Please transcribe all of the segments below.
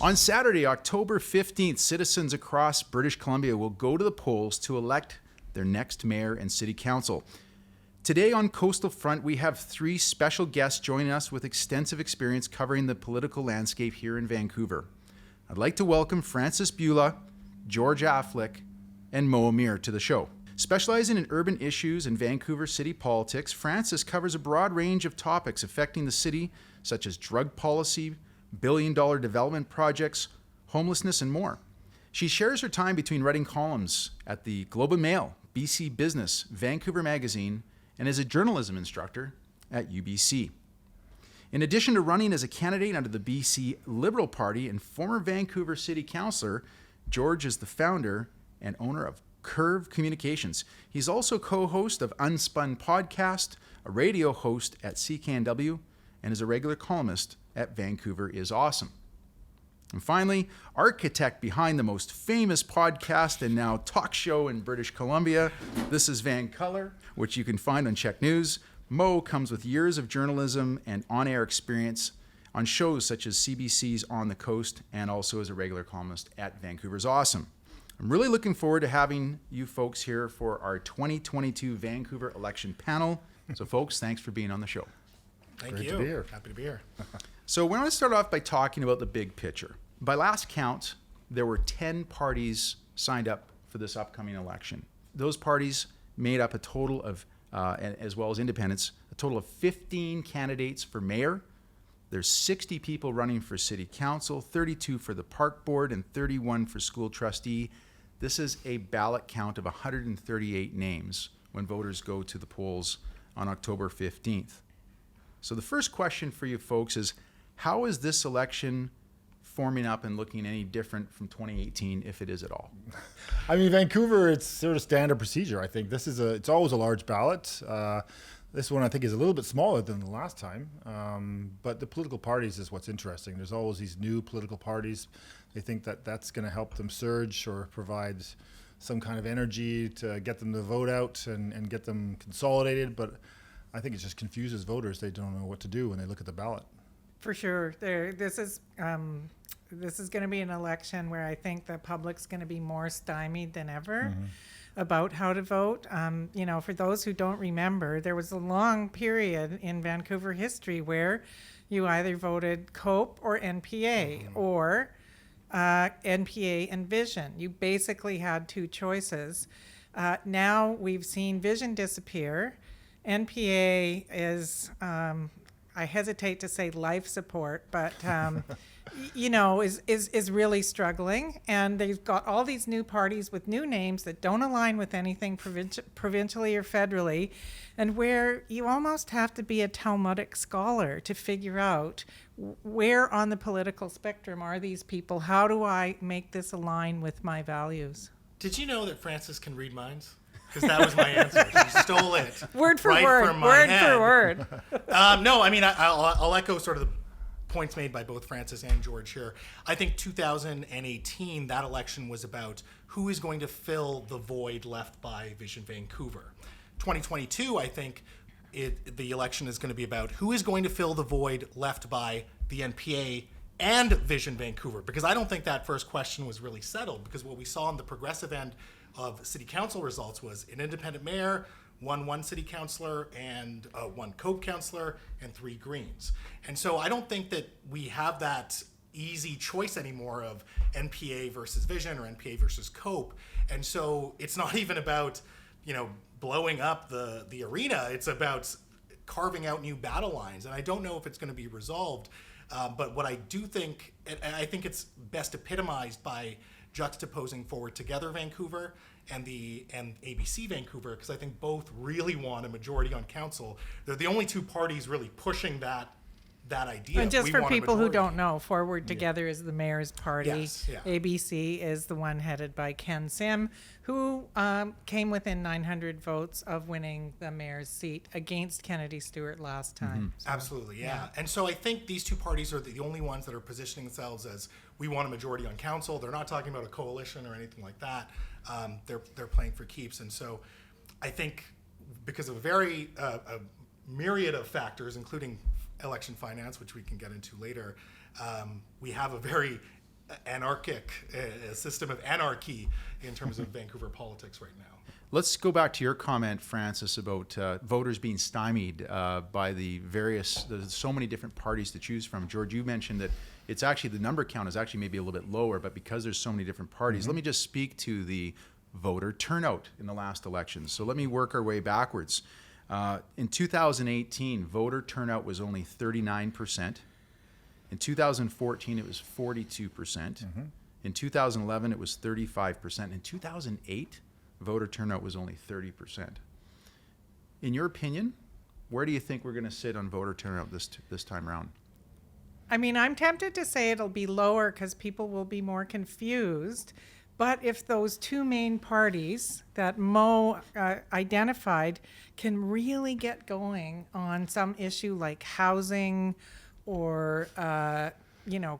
On Saturday, October 15th, citizens across British Columbia will go to the polls to elect their next mayor and city council. Today on Coastal Front, we have three special guests joining us with extensive experience covering the political landscape here in Vancouver. I'd like to welcome Francis Bula, George Affleck, and Mo Amir to the show. Specializing in urban issues and Vancouver city politics, Francis covers a broad range of topics affecting the city, such as drug policy, billion-dollar development projects, homelessness, and more. She shares her time between writing columns at the Globe and Mail, BC Business, Vancouver Magazine, and is a journalism instructor at UBC. In addition to running as a candidate under the BC Liberal Party and former Vancouver City Councillor, George is the founder and owner of Curve Communications. He's also co-host of Unspun Podcast, a radio host at CKNW, and is a regular columnist at Vancouver is Awesome. And finally, architect behind the most famous podcast and now talk show in British Columbia, This is Van Color, which you can find on Check News. Mo comes with years of journalism and on-air experience on shows such as CBC's On the Coast and also as a regular columnist at Vancouver's Awesome. I'm really looking forward to having you folks here for our 2022 Vancouver election panel. So folks, thanks for being on the show. Thank Great you. to be here. Happy to be here. So we want to start off by talking about the big picture. By last count, there were 10 parties signed up for this upcoming election. Those parties made up a total of, as well as independents, a total of 15 candidates for mayor. There's 60 people running for city council, 32 for the park board, and 31 for school trustee. This is a ballot count of 138 names when voters go to the polls on October 15th. So the first question for you folks is, how is this election forming up and looking any different from 2018, if it is at all? I mean, Vancouver, it's sort of standard procedure. I think it's always a large ballot. This one, I think, is a little bit smaller than the last time. But the political parties is what's interesting. There's always these new political parties. They think that that's going to help them surge or provide some kind of energy to get them to vote out and get them consolidated. But I think it just confuses voters. They don't know what to do when they look at the ballot. For sure. This is going to be an election where I think the public's going to be more stymied than ever about how to vote. For those who don't remember, there was a long period in Vancouver history where you either voted COPE or NPA or NPA and Vision. You basically had two choices. Now we've seen Vision disappear. NPA is, I hesitate to say life support, but, is really struggling. And they've got all these new parties with new names that don't align with anything provincially or federally, and where you almost have to be a Talmudic scholar to figure out where on the political spectrum are these people? How do I make this align with my values? Did you know that Francis can read minds? Because that was my answer. She stole it. Word for right word. From my Word head. for word. No, I mean, I'll echo sort of the points made by both Francis and George here. I think 2018, that election was about who is going to fill the void left by Vision Vancouver. 2022, I think the election is going to be about who is going to fill the void left by the NPA and Vision Vancouver. Because I don't think that first question was really settled, because what we saw on the progressive end of city council results was an independent mayor, one city councillor, and one COPE councillor, and 3 Greens. And so I don't think that we have that easy choice anymore of NPA versus Vision or NPA versus COPE. And so it's not even about, blowing up the arena. It's about carving out new battle lines. And I don't know if it's going to be resolved. But what I do think, and I think it's best epitomized by juxtaposing Forward Together Vancouver and ABC Vancouver, because I think both really want a majority on council. They're the only two parties really pushing that idea. And just for people who don't know, Forward Together is the mayor's party. Yes, yeah. ABC is the one headed by Ken Sim, who came within 900 votes of winning the mayor's seat against Kennedy Stewart last time. So, absolutely, yeah. And so I think these two parties are the only ones that are positioning themselves as, we want a majority on council. They're not talking about a coalition or anything like that. They're playing for keeps. And so I think because of a myriad of factors, including election finance, which we can get into later, we have a very a system of anarchy in terms of Vancouver politics right now. Let's go back to your comment, Francis, about voters being stymied by there's so many different parties to choose from. George, you mentioned that it's actually, the number count is actually maybe a little bit lower, but because there's so many different parties, let me just speak to the voter turnout in the last election. So let me work our way backwards. In 2018, voter turnout was only 39%. In 2014, it was 42%. In 2011, it was 35%. In 2008, voter turnout was only 30%. In your opinion, where do you think we're going to sit on voter turnout this time around? I mean, I'm tempted to say it'll be lower because people will be more confused. But if those two main parties that Mo identified can really get going on some issue like housing or,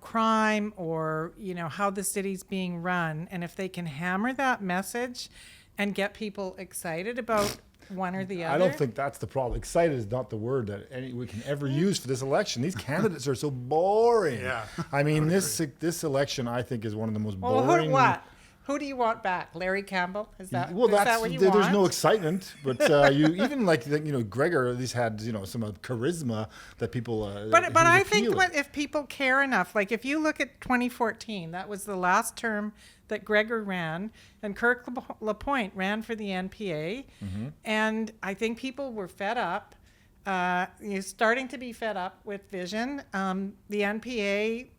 crime or, how the city's being run, and if they can hammer that message and get people excited about one or the other. I don't think that's the problem. Excited is not the word that we can ever use for this election. These candidates are so boring. Yeah, I mean, this election, I think, is one of the most Well, boring. Who do you want back? Larry Campbell? Is that Well, is that what you there's want? no excitement, but you even Gregor at least had some charisma that people. But I think if people care enough, like if you look at 2014, that was the last term that Gregor ran, and Kirk Lapointe ran for the NPA, and I think people were fed up. You're starting to be fed up with Vision. The NPA.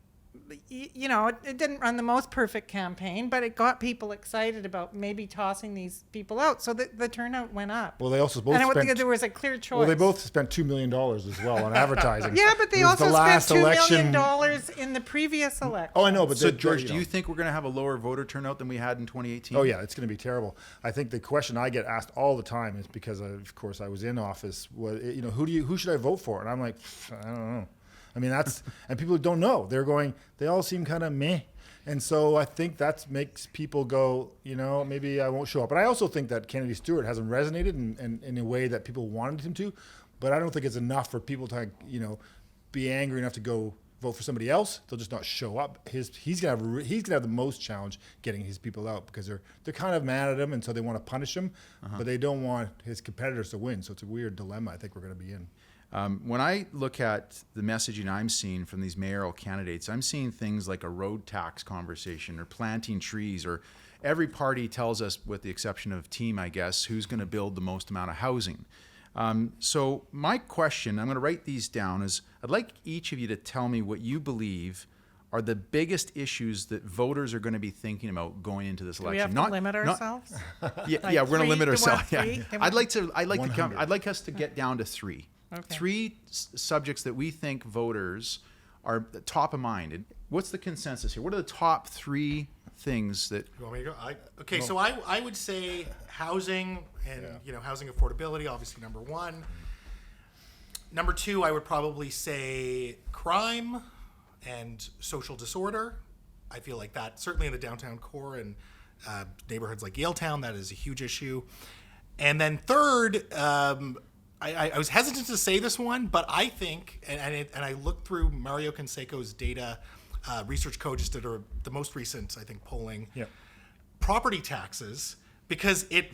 It didn't run the most perfect campaign, but it got people excited about maybe tossing these people out. So the turnout went up. Well, they also both there was a clear choice. Well, they both spent $2 million as well on advertising. Yeah, but they also spent $2 million in the previous election. Oh, I know, but so George, do you think we're going to have a lower voter turnout than we had in 2018? Oh yeah, it's going to be terrible. I think the question I get asked all the time is because, of course, I was in office. Was who should I vote for? And I'm like, I don't know. I mean, and people don't know. They all seem kind of meh. And so I think that makes people go, maybe I won't show up. But I also think that Kennedy Stewart hasn't resonated in a way that people wanted him to. But I don't think it's enough for people to, be angry enough to go vote for somebody else. They'll just not show up. He's gonna have the most challenge getting his people out because they're kind of mad at him, and so they want to punish him, but they don't want his competitors to win. So it's a weird dilemma I think we're going to be in. When I look at the messaging I'm seeing from these mayoral candidates, I'm seeing things like a road tax conversation or planting trees, or every party tells us, with the exception of Team, I guess, who's going to build the most amount of housing. So my question, I'm going to write these down, is I'd like each of you to tell me what you believe are the biggest issues that voters are going to be thinking about going into this election. Do we have to limit ourselves? Yeah, we're going to limit ourselves. Yeah. I'd like us to get down to three. Okay. Three subjects that we think voters are top of mind. And what's the consensus here? What are the top three things that... You want me to go? So I would say housing and housing affordability, obviously number one. Number two, I would probably say crime and social disorder. I feel like that, certainly in the downtown core and neighborhoods like Yaletown, that is a huge issue. And then third, I was hesitant to say this one, but I think, and I looked through Mario Canseco's data. Research Co. just did the most recent, I think, polling. Yeah. Property taxes, because it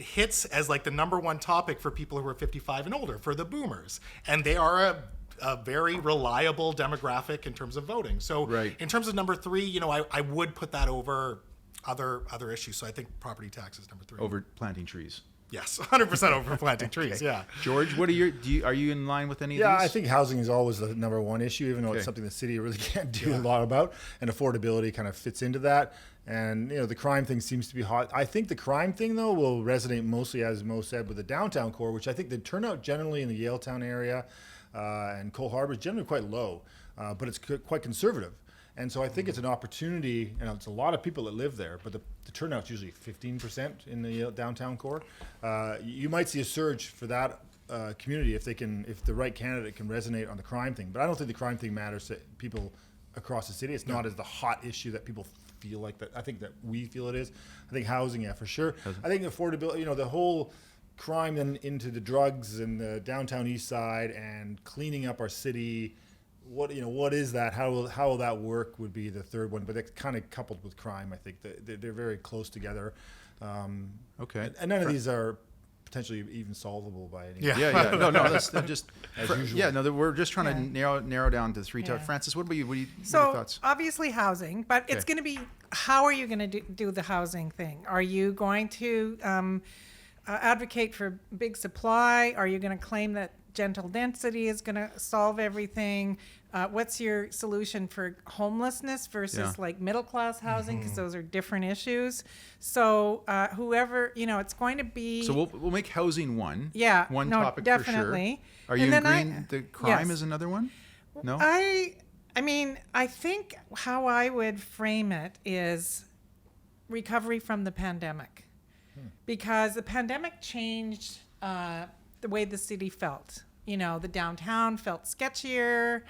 hits as like the number one topic for people who are 55 and older, for the boomers, and they are a very reliable demographic in terms of voting. So in terms of number three, I would put that over other issues. So I think property taxes number three. Over planting trees. Yes, 100% over planting trees. Okay. Yeah, George, what are are you in line with any of these? Yeah, I think housing is always the number one issue, even though it's something the city really can't do a lot about, and affordability kind of fits into that. And the crime thing seems to be hot. I think the crime thing though will resonate mostly, as Mo said, with the downtown core, which I think the turnout generally in the Yaletown area and Cole Harbour is generally quite low, but it's quite conservative. And so I think it's an opportunity, and it's a lot of people that live there, but the turnout's usually 15% in the downtown core. You might see a surge for that community if the right candidate can resonate on the crime thing. But I don't think the crime thing matters to people across the city. It's not as the hot issue that people feel like that. I think that we feel it is. I think housing, yeah, for sure. I think affordability, the whole crime then into the drugs and the downtown east side and cleaning up our city what is that? How will that work? Would be the third one, but it's kind of coupled with crime. I think they're very close together. Okay. And none of these are potentially even solvable by any. Yeah. No, that's just As usual. Yeah, no, we're just trying Yeah. to narrow down to three. Yeah. Francis, what are your So thoughts? obviously housing, but it's Okay. going to be, how are you going to do the housing thing? Are you going to advocate for big supply? Are you going to claim that gentle density is going to solve everything? What's your solution for homelessness versus Yeah. like middle class housing? Because those are different issues. So whoever, it's going to be. So we'll make housing one. Yeah, One no, topic definitely. for sure. Are you And then agreeing the crime yes. is another one? No. I mean, I think how I would frame it is recovery from the pandemic, because the pandemic changed the way the city felt. The downtown felt sketchier.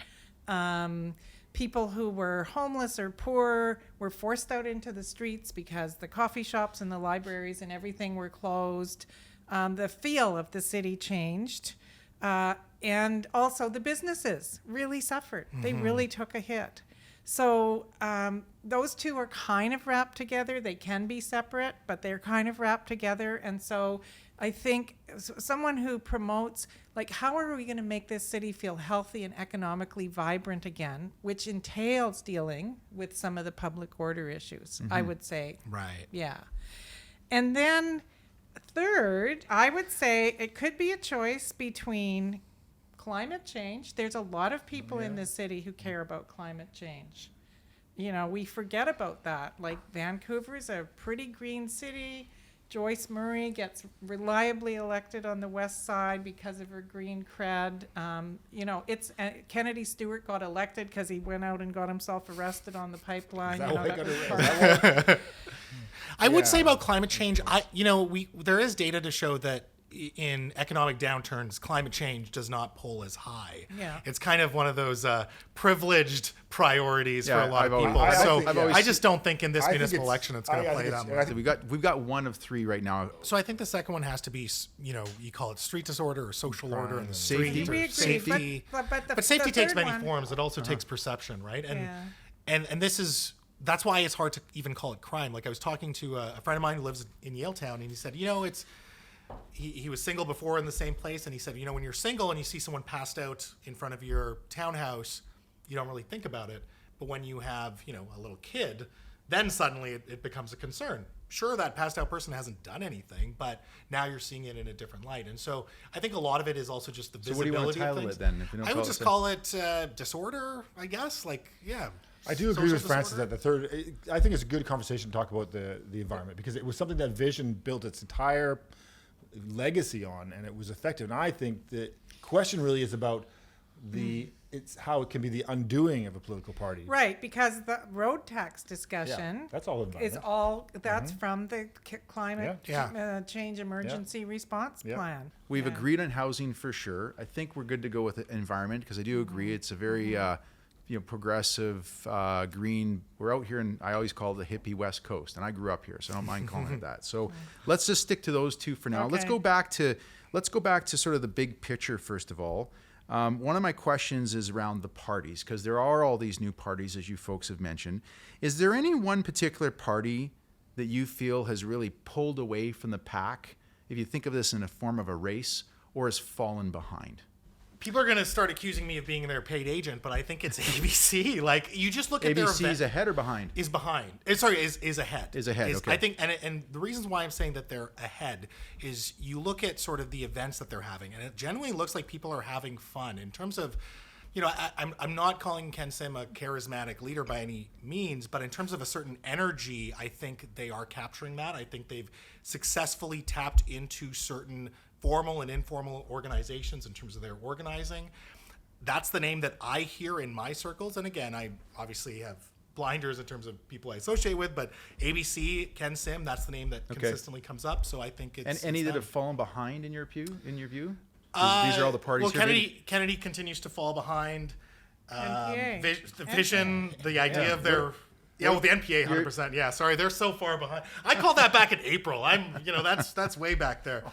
People who were homeless or poor were forced out into the streets because the coffee shops and the libraries and everything were closed. The feel of the city changed. And also the businesses really suffered. They really took a hit. So those two are kind of wrapped together. They can be separate, but they're kind of wrapped together. And so I think someone who promotes, like, how are we going to make this city feel healthy and economically vibrant again, which entails dealing with some of the public order issues, I would say. Right. Yeah. And then third, I would say it could be a choice between climate change. There's a lot of people in this city who care about climate change. We forget about that. Like, Vancouver is a pretty green city. Joyce Murray gets reliably elected on the west side because of her green cred. Kennedy Stewart got elected because he went out and got himself arrested on the pipeline. I would say about climate change, there is data to show that in economic downturns, climate change does not pull as high. Yeah. It's kind of one of those privileged priorities for Yeah, a lot I've of always- people. I I just don't think in this I think municipal it's- election it's going to play that much. So we've got one of three right now. So I think the second one has to be, you call it street disorder or social order in the Safety. street. We Or agree, safety. but Safety takes third many one- forms. It also takes perception, right? Yeah. And that's why it's hard to even call it crime. Like, I was talking to a friend of mine who lives in Yaletown, and he said, he was single before in the same place, and he said, when you're single and you see someone passed out in front of your townhouse, you don't really think about it. But when you have, a little kid, then suddenly it becomes a concern. Sure, that passed out person hasn't done anything, but now you're seeing it in a different light. And so I think a lot of it is also just the So what do you visibility want to of title things. it then? If you don't I would call it just so? call it disorder, I guess. Like, yeah. I do agree Social with Francis disorder? that the third. I think it's a good conversation to talk about the environment, because it was something that Vision built its entire legacy on, and it was effective. And I think the question really is about it's how it can be the undoing of a political party. Right, because the road tax discussion that's all is environment. that's from the climate Yeah. change emergency response Yeah. plan. We've Yeah. agreed on housing for sure. I think we're good to go with the environment, because I do agree it's a very progressive green. We're out here, and I always call it the hippie West Coast, and I grew up here, so I don't mind calling it that. So let's just stick to those two for now. Let's Okay. go back to sort of the big picture first of all. One of my questions is around the parties, because there are all these new parties, as you folks have mentioned. Is there any one particular party that you feel has really pulled away from the pack, if you think of this in a form of a race, or has fallen behind? People are going to start accusing me of being their paid agent, but I think it's ABC. Like, you just look at their ABC event. is ahead or behind? Is behind. Is ahead. Is ahead, okay. I think, and the reasons why I'm saying that they're ahead is you look at sort of the events that they're having, and it generally looks like people are having fun in terms of, I'm not calling Ken Sim a charismatic leader by any means, but in terms of a certain energy, I think they are capturing that. I think they've successfully tapped into certain formal and informal organizations in terms of their organizing. That's the name that I hear in my circles. And again, I obviously have blinders in terms of people I associate with, but ABC, Ken Sim, that's the name that consistently comes up. So I think it's... And any it's that them. have fallen behind in your view? These are all the parties well, here. Kennedy continues to fall behind. NPA. The vision, the idea of their... Yeah, well, the NPA, 100%. Yeah, sorry, they're so far behind. I called that back in April. That's way back there.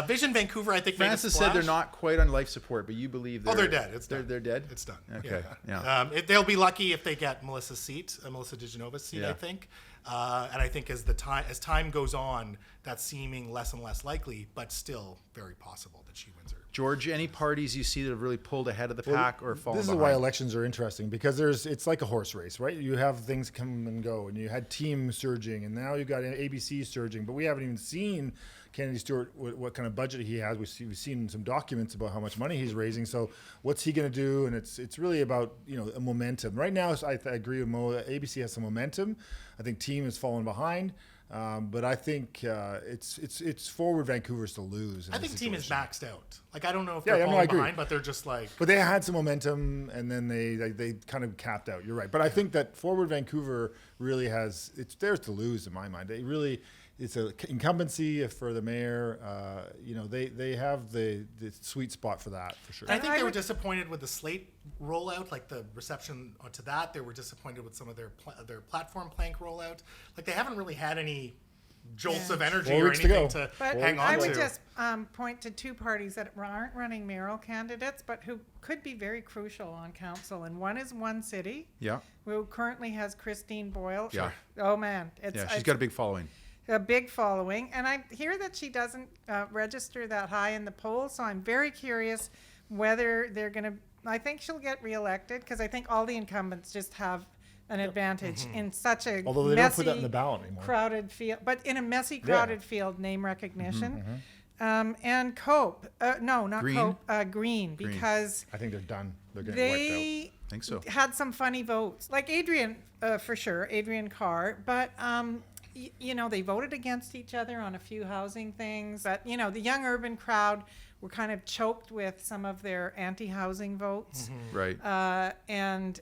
Vision Vancouver, I think, Francis made a said they're splash. not quite on life support, but you believe They're dead. It's done. They're dead? It's done. Okay, yeah. They'll be lucky if they get Melissa's seat, Melissa DeGenova's seat, Yeah. I think. And I think as time goes on, that's seeming less and less likely, but still very possible that she wins her. George, any parties you see that have really pulled ahead of the pack or fallen This is behind? why elections are interesting, because it's like a horse race, right? You have things come and go, and you had team surging, and now you've got ABC surging, but we haven't even seen Kennedy Stewart what kind of budget he has. We've seen some documents about how much money he's raising. So what's he going to do? And it's really about a momentum. Right now, I agree with Mo. ABC has some momentum. I think team has fallen behind. But I think it's forward Vancouver's to lose. I think team is maxed out. Like, I don't know if Yeah, they're no, I falling agree. behind, but they're just like. But they had some momentum, and then they kind of capped out. You're right. But I think that forward Vancouver really it's theirs to lose in my mind. It's an incumbency for the mayor. They have the sweet spot for that for sure. I think they were disappointed with the slate rollout, like the reception to that. They were disappointed with some of their platform plank rollout. Like, they haven't really had any jolts of energy 4 or weeks to anything go. to But hang on I to. would just point to two parties that aren't running mayoral candidates, but who could be very crucial on council. And one is One City, Yeah, who currently has Christine Boyle. Yeah. Oh man, yeah, she's got a big following. a big following, and I hear that she doesn't register that high in the polls. So I'm very curious whether they're going to. I think she'll get reelected because I think all the incumbents just have an advantage in such a Although they don't messy, put that in the ballot anymore. crowded field, but in a messy, crowded field, name recognition. And Cope, no, not Green? Cope, Green, because I think they're done. They're getting wiped they I think so. had some funny votes, like Adrian, for sure, Adrian Carr, but they voted against each other on a few housing things. But the young urban crowd were kind of choked with some of their anti-housing votes, Right. and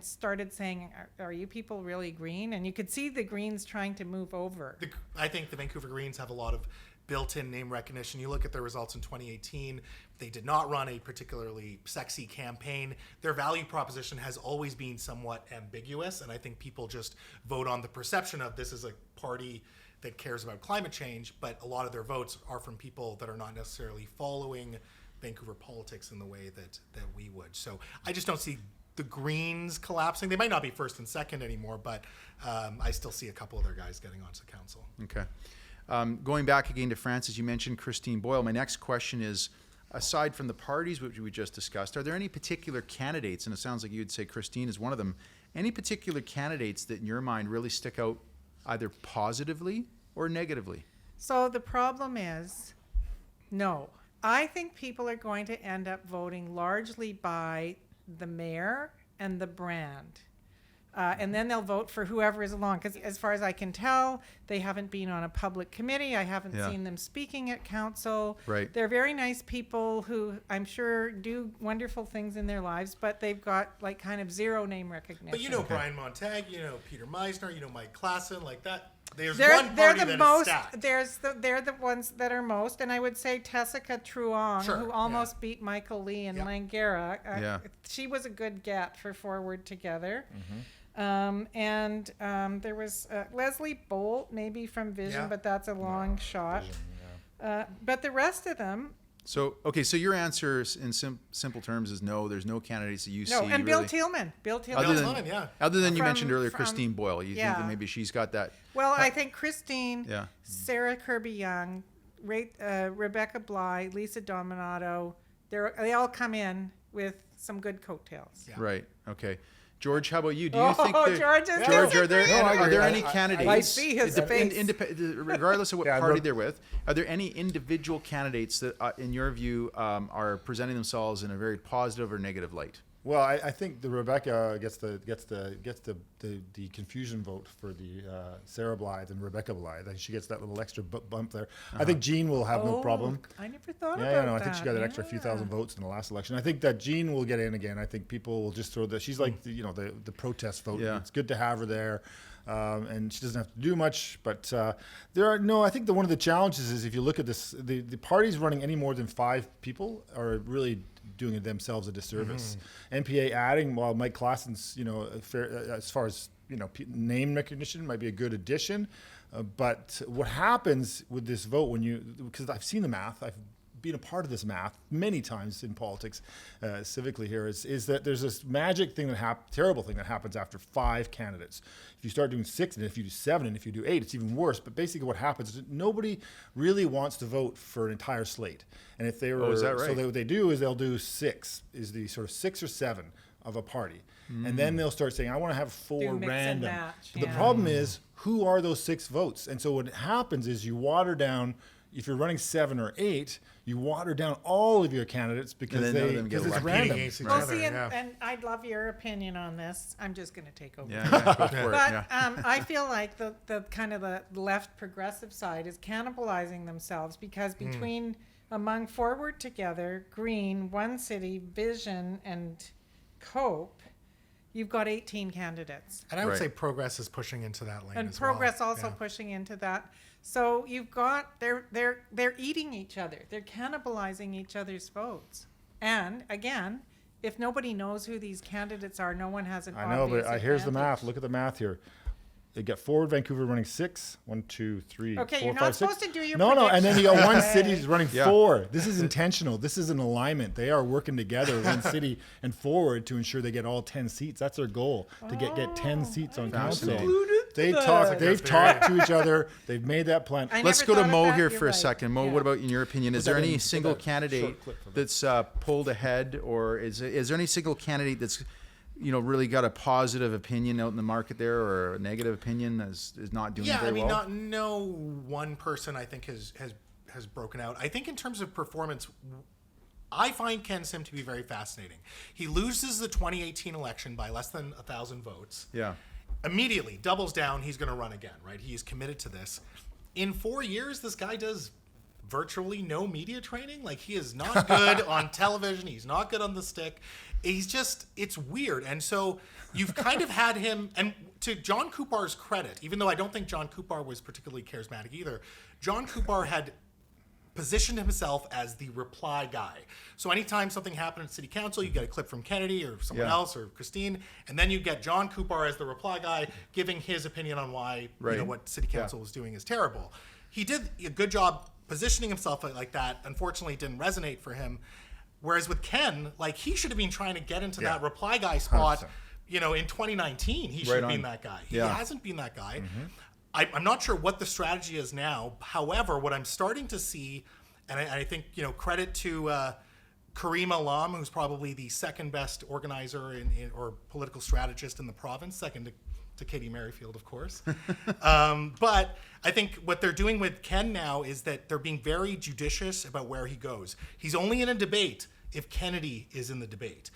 started saying, "Are you people really green?" And you could see the Greens trying to move over. I think the Vancouver Greens have a lot of built-in name recognition. You look at their results in 2018, they did not run a particularly sexy campaign. Their value proposition has always been somewhat ambiguous, and I think people just vote on the perception of this is a party that cares about climate change, but a lot of their votes are from people that are not necessarily following Vancouver politics in the way that we would. So I just don't see the Greens collapsing. They might not be first and second anymore, but I still see a couple of their guys getting onto council. Okay. Going back again to Francis, you mentioned Christine Boyle. My next question is, aside from the parties which we just discussed, are there any particular candidates, and it sounds like you'd say Christine is one of them, any particular candidates that in your mind really stick out either positively or negatively? So the problem is, no. I think people are going to end up voting largely by the mayor and the brand. And then they'll vote for whoever is along. Because as far as I can tell, they haven't been on a public committee. I haven't seen them speaking at council. Right. They're very nice people who I'm sure do wonderful things in their lives, but they've got like kind of zero name recognition. But Brian Montag, Peter Meisner, Mike Klassen, like that. There's They're one party the that most. is stacked. They're the ones that are most, and I would say Tessica Truong, Sure, who almost beat Michael Lee in Yeah. Langara. Yeah. She was a good get for Forward Together. And there was Leslie Bolt, maybe from Vision, Yeah. but that's a long shot. But the rest of them, So your answer in simple terms is no, there's no candidates that you see no. And Bill really, Thielman. Bill Thielman. other Bill than, Thielman, yeah. other than you From- mentioned earlier from- Christine Boyle. You think yeah. that maybe she's got that. Well, I think Christine, Yeah. Sarah Kirby Young, Rebecca Bly, Lisa Dominato, they all come in with some good coattails. Yeah. Right. Okay. George, how about you? Do you think Oh, that, George is George, are there, disagreeing. No, I are there agree. any I candidates? see his face. Regardless of what Yeah, party look- they're with, are there any individual candidates that, in your view, are presenting themselves in a very positive or negative light? Well, I think the Rebecca gets the confusion vote for the Sarah Blythe and Rebecca Blythe. I think she gets that little extra bump there. I think Jean will have no problem. I never thought Yeah, about no, that. I think she got an extra few thousand votes in the last election. I think that Jean will get in again. I think people will just throw that. She's like the protest vote. Yeah. It's good to have her there, and she doesn't have to do much. But I think one of the challenges is if you look at this, the parties running any more than 5 people are really doing themselves a disservice. NPA adding, while Mike Klassen's, as far as name recognition might be a good addition. But what happens with this vote because I've seen the math, I've been a part of this math many times in politics, civically here, is that there's this magic thing terrible thing that happens after 5 candidates. If you start doing 6, and if you do 7, and if you do 8, it's even worse. But basically what happens is nobody really wants to vote for an entire slate. And if they were, is that right? so what they do is they'll do 6, is the sort of 6 or 7 of a party. And then they'll start saying, I want to have 4 Do mix and random. match, But the yeah. problem is, who are those 6 votes? And so what happens is you water down, if you're running 7 or 8, you water down all of your candidates because then none of them get it's elected. random. Against each Well, other, see, yeah. and I'd love your opinion on this. I'm just going to take over. Yeah, go for it. But Yeah. I feel like the kind of the left progressive side is cannibalizing themselves because between among Forward Together, Green, One City, Vision, and Cope, you've got 18 candidates. And I would Right. say Progress is pushing into that lane And as Progress well. also Yeah. pushing into that. So you've got they're eating each other. They're cannibalizing each other's votes. And again, if nobody knows who these candidates are, no one has an I know, obvious but here's the advantage. math. Look at the math here. They get Forward Vancouver running 6. 1, 2, 3, Okay, 4, you're 5, not 6. supposed to do your No, and then you got One predictions. City's running Yeah. 4. This is intentional. This is an alignment. They are working together, One City and Forward, to ensure they get all 10 seats. That's their goal, to get 10 seats on council. Fascinating. They've That's talked to each other. They've made that plan. I Let's never go to thought of Mo that. here You're for a right. second. Mo, Yeah. what about in your opinion? Is Put there that any in- put single that candidate short clip of it. that's pulled ahead, or is there any single candidate that's really got a positive opinion out in the market there, or a negative opinion is not doing Yeah, very I mean, well? no one person I think has broken out. I think in terms of performance, I find Ken Sim to be very fascinating. He loses the 2018 election by less than 1,000 votes. Yeah. Immediately doubles down. He's going to run again, right? He is committed to this. In 4 years, this guy does virtually no media training. Like, he is not good on television. He's not good on the stick. It's weird. And so you've kind of had him, and to John Coupar's credit, even though I don't think John Coupar was particularly charismatic either, John Coupar had positioned himself as the reply guy. So anytime something happened at city council, you get a clip from Kennedy or someone Yeah. else or Christine, and then you get John Coupar as the reply guy giving his opinion on why Right. what city council was doing is terrible. He did a good job positioning himself like that. Unfortunately, it didn't resonate for him. Whereas with Ken, like, he should have been trying to get into that reply guy spot, 100%. in 2019. He should Right have been on. that guy. Yeah. He hasn't been that guy. I'm not sure what the strategy is now. However, what I'm starting to see, and I think, credit to Kareem Alam, who's probably the second best organizer or political strategist in the province, second to Katie Merrifield, of course. But I think what they're doing with Ken now is that they're being very judicious about where he goes. He's only in a debate if Kennedy is in the debate.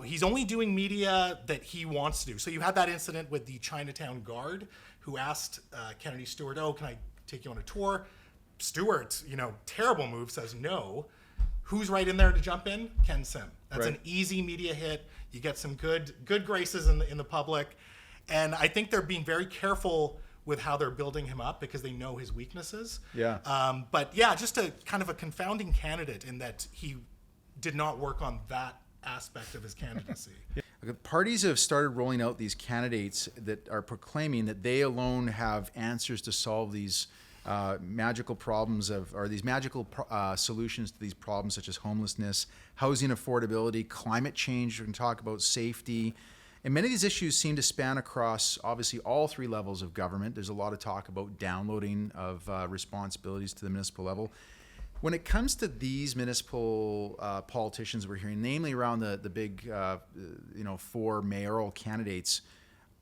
He's only doing media that he wants to do. So you had that incident with the Chinatown Guard who asked Kennedy Stewart, can I take you on a tour? Stewart, terrible move, says no. Who's right in there to jump in? Ken Sim. That's Right. an easy media hit. You get some good graces in the public. And I think they're being very careful with how they're building him up because they know his weaknesses. Yeah. But yeah, just a kind of a confounding candidate in that he did not work on that aspect of his candidacy. Parties have started rolling out these candidates that are proclaiming that they alone have answers to solve these magical problems or these magical solutions to these problems such as homelessness, housing affordability, climate change. We're going to talk about safety. And many of these issues seem to span across, obviously, all 3 levels of government. There's a lot of talk about downloading of responsibilities to the municipal level. When it comes to these municipal politicians we're hearing, namely around the big, 4 mayoral candidates,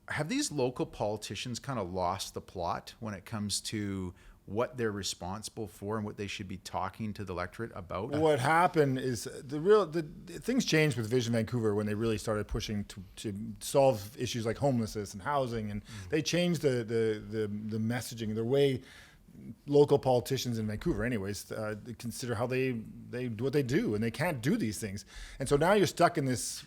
have these local politicians kind of lost the plot when it comes to what they're responsible for and what they should be talking to the electorate about? What happened is things changed with Vision Vancouver when they really started pushing to solve issues like homelessness and housing, and they changed the messaging, the way local politicians in Vancouver, anyways, consider how they do what they do, and they can't do these things. And so now you're stuck in this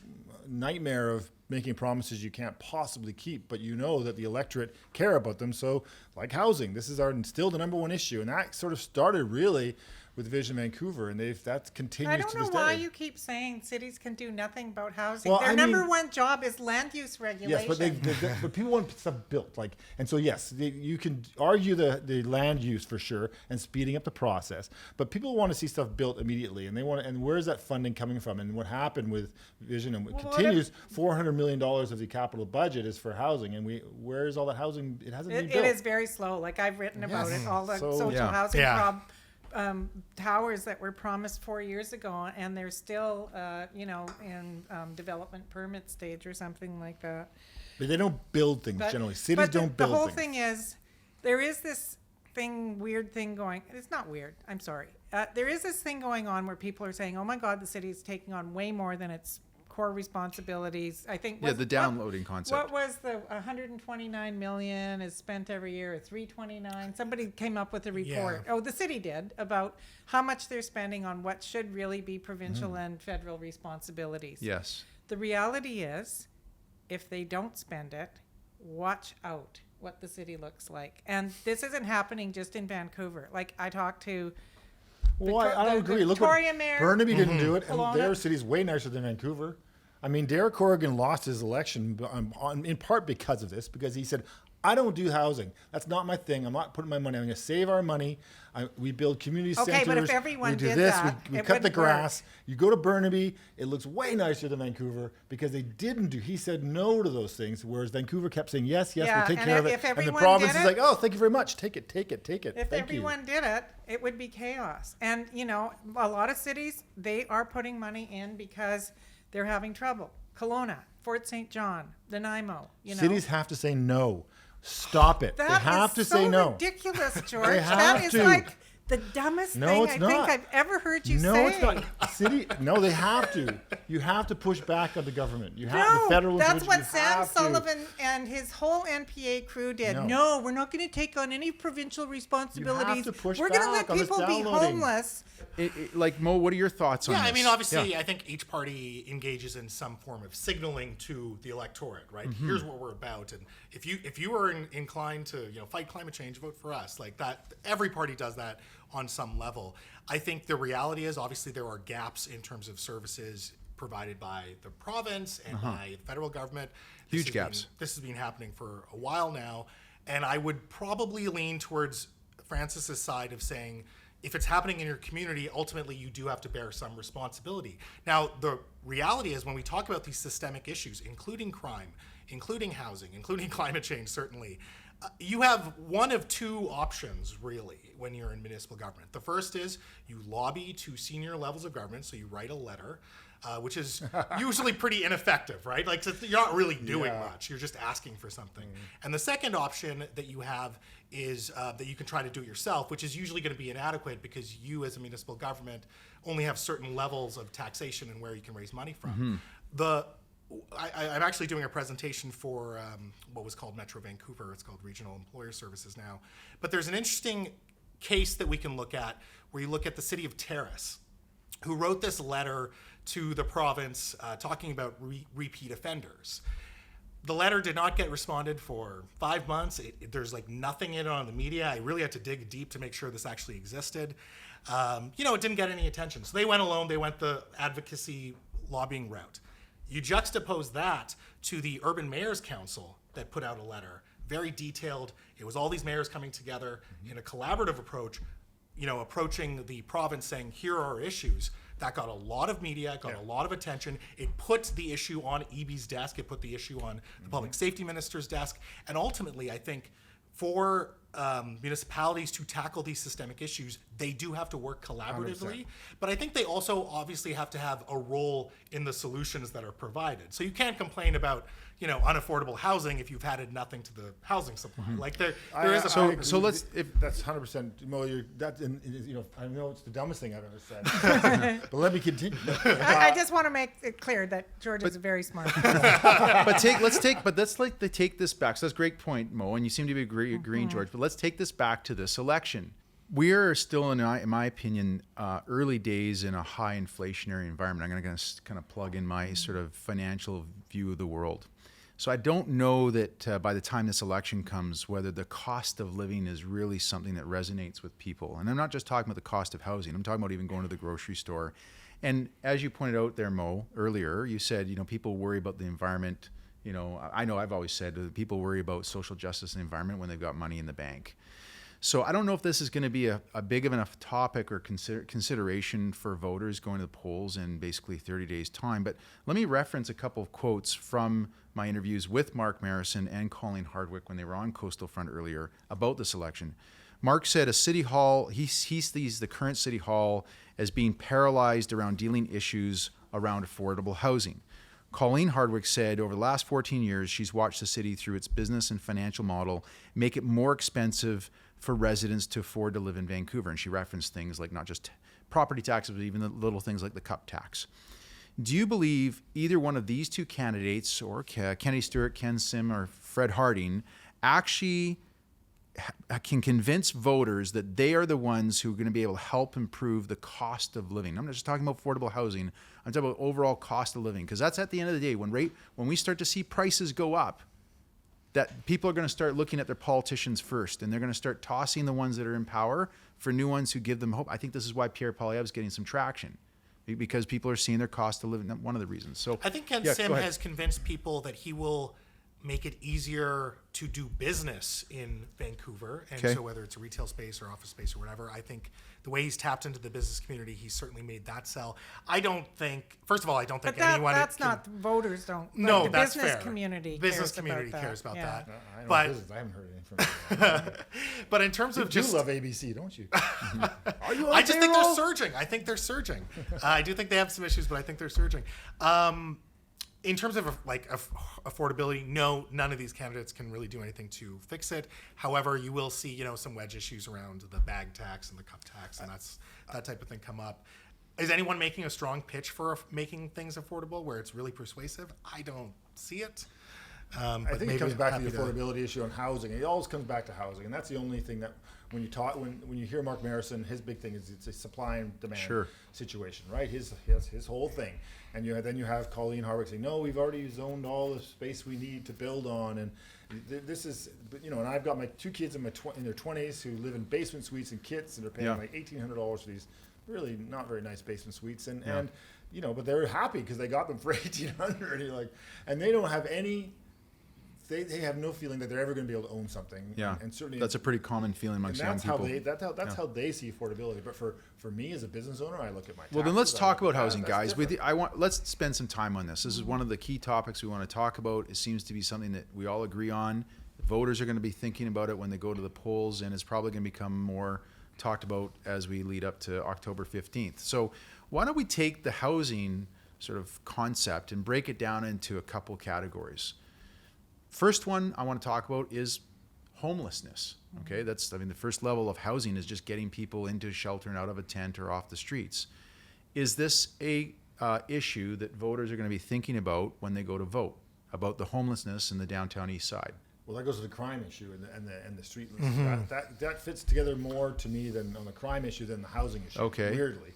nightmare of making promises you can't possibly keep, but you know that the electorate care about them. So, like housing, this is still the number one issue, and that sort of started really with Vision Vancouver, and that continues I to don't this know why day. you keep saying cities can do nothing about housing. Well, Their I number mean- one job is land use regulation. Yes, but people want stuff built, and so yes, you can argue the land use for sure and speeding up the process, but people want to see stuff built immediately, and where's that funding coming from? And what happened with Vision and what continues, $400 million of the capital budget is for housing, and where's all that housing? It hasn't been It built. is very slow. Like I've written about it, all the So- social Yeah. housing Yeah. towers that were promised 4 years ago, and they're still, in development permit stage or something like that. But they don't build things generally. Cities but don't build The whole things. thing is, there is this weird thing going. It's not weird. I'm sorry. There is this thing going on where people are saying, "Oh my God, the city is taking on way more than its core responsibilities." I think. Yeah, the downloading concept. What was the 129 million is spent every year, or 329? Somebody came up with a report. Yeah. Oh, the city did, about how much they're spending on what should really be provincial Mm. and federal responsibilities. Yes. The reality is, if they don't spend it, watch out what the city looks like. And this isn't happening just in Vancouver. Like I talked to Well, I don't the agree. Look what Victoria Mayor- Burnaby didn't do it, and Kelowna. their city's way nicer than Vancouver. I mean, Derek Corrigan lost his election in part because of this, because he said, I don't do housing. That's not my thing. I'm not putting my money. I'm going to save our money. We build community Okay, centers. but if everyone we do did this. that, we it cut the wouldn't work. grass. You go to Burnaby, it looks way nicer than Vancouver because they didn't do. He said no to those things, whereas Vancouver kept saying yes, Yeah, we'll take and care of it. if And the everyone province did is it- like, oh, thank you very much. Take it. If Thank you. everyone did it, it would be chaos. And, a lot of cities, they are putting money in because they're having trouble. Kelowna, Fort St. John, Nanaimo, Cities have to say no. Stop it. That they have is to so say no. ridiculous, George. They That have is to. like the dumbest No, thing it's I not. think I've ever heard you No, say. it's not. No, they have to. You have to push back on the government. You have No, the federal. that's institution, what you Sam have to. Sullivan and his whole NPA crew did. No. No, we're not going to take on any provincial responsibilities. to push We're going to back let on this people be downloading. homeless. Like Mo, what are your thoughts on Yeah, this? I mean, obviously, I think each party engages in some form of signaling to the electorate, right? Here's what we're about, and if you are inclined to fight climate change, vote for us. Like that, every party does that on some level. I think the reality is, obviously, there are gaps in terms of services provided by the province and by the federal government. Huge gaps. This has been happening for a while now, and I would probably lean towards Francis's side of saying, if it's happening in your community, ultimately you do have to bear some responsibility. Now, the reality is when we talk about these systemic issues, including crime, including housing, including climate change, certainly, you have one of two options, really, when you're in municipal government. The first is you lobby to senior levels of government, so you write a letter, which is usually pretty ineffective, right? Like, you're not really doing much. You're just asking for something. And the second option that you have is that you can try to do it yourself, which is usually going to be inadequate because you, as a municipal government, only have certain levels of taxation and where you can raise money from. I'm actually doing a presentation for what was called Metro Vancouver. It's called Regional Employer Services now. But there's an interesting case that we can look at where you look at the city of Terrace, who wrote this letter to the province talking about repeat offenders. The letter did not get responded for 5 months. There's like nothing in it on the media. I really had to dig deep to make sure this actually existed. It didn't get any attention. So they went alone. They went the advocacy lobbying route. You juxtapose that to the Urban Mayors Council that put out a letter, very detailed. It was all these mayors coming together in a collaborative approach, approaching the province saying, here are our issues. That got a lot of media, got a lot of attention. It put the issue on EB's desk. It put the issue on the public safety minister's desk. And ultimately, I think for municipalities to tackle these systemic issues, they do have to work collaboratively. 100%. But I think they also obviously have to have a role in the solutions that are provided. So you can't complain about, unaffordable housing if you've added nothing to the housing supply. Like there is a So let's- that's 100%. Mo, I know it's the dumbest thing I've ever said, but let me continue. I just want to make it clear that George is very smart. Let's take this back. So that's a great point, Mo, and you seem to be agreeing, George. But let's take this back to this election. We're still in my opinion, early days in a high inflationary environment. I'm going to kind of plug in my sort of financial view of the world. So I don't know that by the time this election comes, whether the cost of living is really something that resonates with people. And I'm not just talking about the cost of housing. I'm talking about even going to the grocery store. And as you pointed out there, Mo, earlier, you said, people worry about the environment. I know I've always said that people worry about social justice and the environment when they've got money in the bank. So I don't know if this is going to be a big of enough topic or consideration for voters going to the polls in basically 30 days' time. But let me reference a couple of quotes from my interviews with Mark Marison and Colleen Hardwick when they were on Coastal Front earlier about this election. Mark said a city hall, he sees the current city hall as being paralyzed around dealing issues around affordable housing. Colleen Hardwick said over the last 14 years, she's watched the city through its business and financial model make it more expensive for residents to afford to live in Vancouver. And she referenced things like not just property taxes, but even the little things like the cup tax. Do you believe either one of these two candidates, or Kennedy Stewart, Ken Sim, or Fred Harding, actually can convince voters that they are the ones who are going to be able to help improve the cost of living? I'm not just talking about affordable housing. I'm talking about overall cost of living, because that's at the end of the day when we start to see prices go up, that people are going to start looking at their politicians first, and they're going to start tossing the ones that are in power for new ones who give them hope. I think this is why Pierre Poilievre is getting some traction, because people are seeing their cost of living. One of the reasons. So I think Ken Sim has convinced people that he will make it easier to do business in Vancouver. And so whether it's a retail space or office space or whatever, I think the way he's tapped into the business community, he's certainly made that sell. I don't think anyone... That's not, voters don't. No, the that's business fair. Community Business cares community about cares about that. I know But business. I haven't heard anything from them. but in terms of You just... love ABC, don't you? Are you on I just think they're payroll? surging. I do think they have some issues, but I think they're surging. In terms of affordability, no, none of these candidates can really do anything to fix it. However, you will see, some wedge issues around the bag tax and the cup tax, and that type of thing come up. Is anyone making a strong pitch for making things affordable where it's really persuasive? I don't see it. I think it comes back to the affordability issue on housing. It always comes back to housing, and that's the only thing that when you hear Mark Marison, his big thing is it's a supply and demand situation, right? His whole thing, and then you have Colleen Hardwick saying, no, we've already zoned all the space we need to build on, and this is, and I've got my two kids in their 20s who live in basement suites and kits, and they're paying like $1,800 for these really not very nice basement suites, and but they're happy because they got them for $1,800, and they don't have any. They have no feeling that they're ever going to be able to own something. Yeah, and certainly that's a pretty common feeling amongst young people. That's how they see affordability. But for me as a business owner, I look at my taxes. Well, then let's talk about housing, guys. Let's spend some time on this. This is one of the key topics we want to talk about. It seems to be something that we all agree on. The voters are going to be thinking about it when they go to the polls, and it's probably going to become more talked about as we lead up to October 15th. So why don't we take the housing sort of concept and break it down into a couple categories. First one I want to talk about is homelessness. Okay, the first level of housing is just getting people into shelter and out of a tent or off the streets. Is this a issue that voters are going to be thinking about when they go to vote, about the homelessness in the downtown east side? Well, that goes to the crime issue and the street. That fits together more to me than on the crime issue than the housing issue. Okay. Weirdly,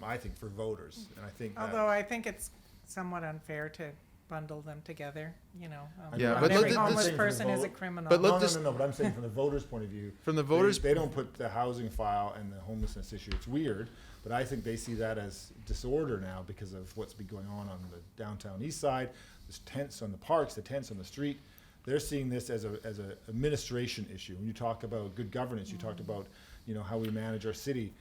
I think for voters, and I think. Although I think it's somewhat unfair to bundle them together, but every homeless person is a criminal. But no, but I'm saying from the voters' point of view, from the voters, they don't put the housing file and the homelessness issue. It's weird, but I think they see that as disorder now because of what's been going on the downtown east side. There's tents on the parks, the tents on the street. They're seeing this as a administration issue. When you talk about good governance, you talked about how we manage our city.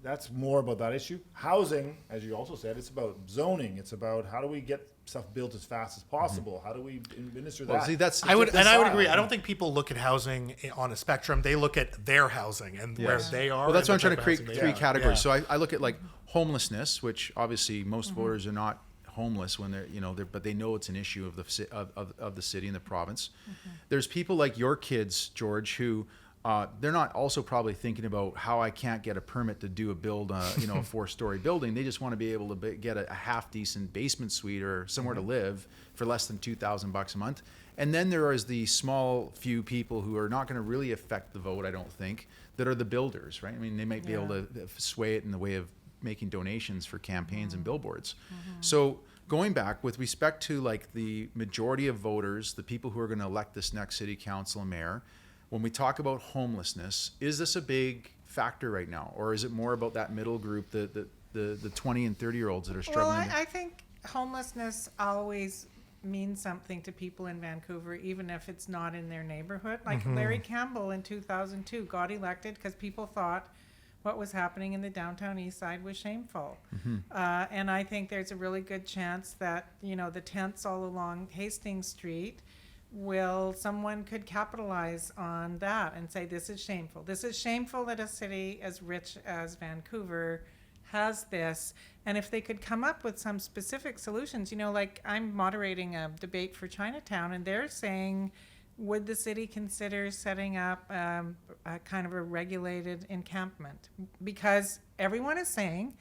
That's more about that issue. Housing, as you also said, it's about zoning. It's about how do we get stuff built as fast as possible. How do we administer that? See, I would agree. I don't think people look at housing on a spectrum. They look at their housing and where they are. Well, that's why I'm trying to create three categories. So I look at like homelessness, which obviously most voters are not homeless when they're but they know it's an issue of the city and the province. There's people like your kids, George, who they're not also probably thinking about how I can't get a permit to build a 4-story building. They just want to be able to get a half decent basement suite or somewhere to live for less than $2,000 a month. And then there is the small few people who are not going to really affect the vote, I don't think, that are the builders, right? I mean, they might be able to sway it in the way of making donations for campaigns and billboards. So going back with respect to like the majority of voters, the people who are going to elect this next city council and mayor, when we talk about homelessness, is this a big factor right now, or is it more about that middle group, the 20 and 30-year-olds that are struggling? Well, I think homelessness always means something to people in Vancouver, even if it's not in their neighborhood. Like Larry Campbell in 2002 got elected because people thought what was happening in the downtown east side was shameful. And I think there's a really good chance that, you know, the tents all along Hastings Street someone could capitalize on that and say, this is shameful. This is shameful that a city as rich as Vancouver has this. And if they could come up with some specific solutions, you know, like I'm moderating a debate for Chinatown, and they're saying, would the city consider setting up a kind of a regulated encampment? Because everyone is saying,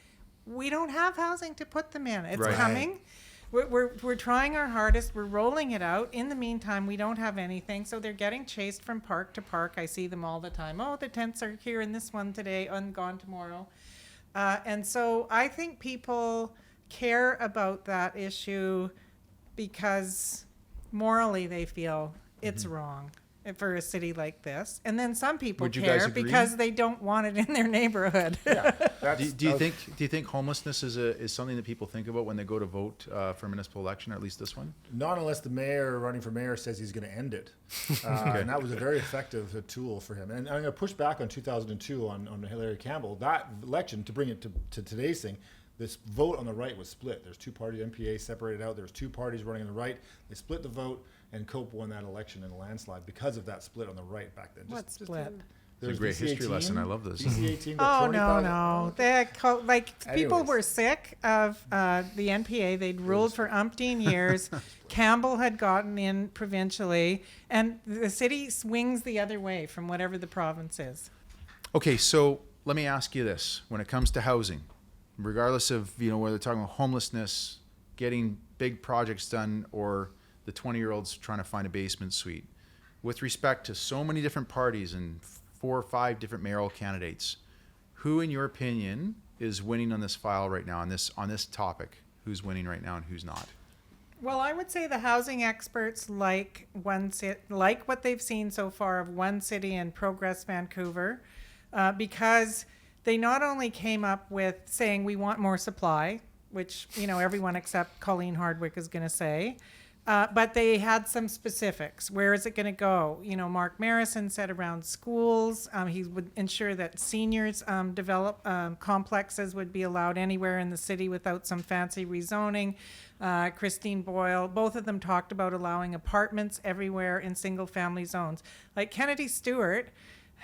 we don't have housing to put them in. It's coming. We're trying our hardest. We're rolling it out. In the meantime, we don't have anything. So they're getting chased from park to park. I see them all the time. Oh, the tents are here in this one today and gone tomorrow. And so I think people care about that issue because morally they feel it's wrong for a city like this. And then some people care because they don't want it in their neighborhood. Do you think homelessness is something that people think about when they go to vote for a municipal election, or at least this one? Not unless the mayor running for mayor says he's going to end it. And that was a very effective tool for him. And I'm going to push back on 2002 on Larry Campbell. That election, to bring it to today's thing, this vote on the right was split. There's two parties, MPA separated out. There's two parties running on the right. They split the vote, and Cope won that election in a landslide because of that split on the right back then. What split? It's a great history lesson. I love this. Oh, no. People were sick of the NPA. They'd ruled for umpteen years. Campbell had gotten in provincially, and the city swings the other way from whatever the province is. Okay, so let me ask you this. When it comes to housing, regardless of, you know, whether they're talking about homelessness, getting big projects done, or the 20-year-olds trying to find a basement suite, with respect to so many different parties and 4 or 5 different mayoral candidates, who, in your opinion, is winning on this file right now, on this topic? Who's winning right now and who's not? Well, I would say the housing experts like what they've seen so far of One City and Progress Vancouver, because they not only came up with saying we want more supply, which, you know, everyone except Colleen Hardwick is going to say, but they had some specifics. Where is it going to go? You know, Mark Marison said around schools. He would ensure that seniors complexes would be allowed anywhere in the city without some fancy rezoning. Christine Boyle, both of them talked about allowing apartments everywhere in single-family zones. Like Kennedy Stewart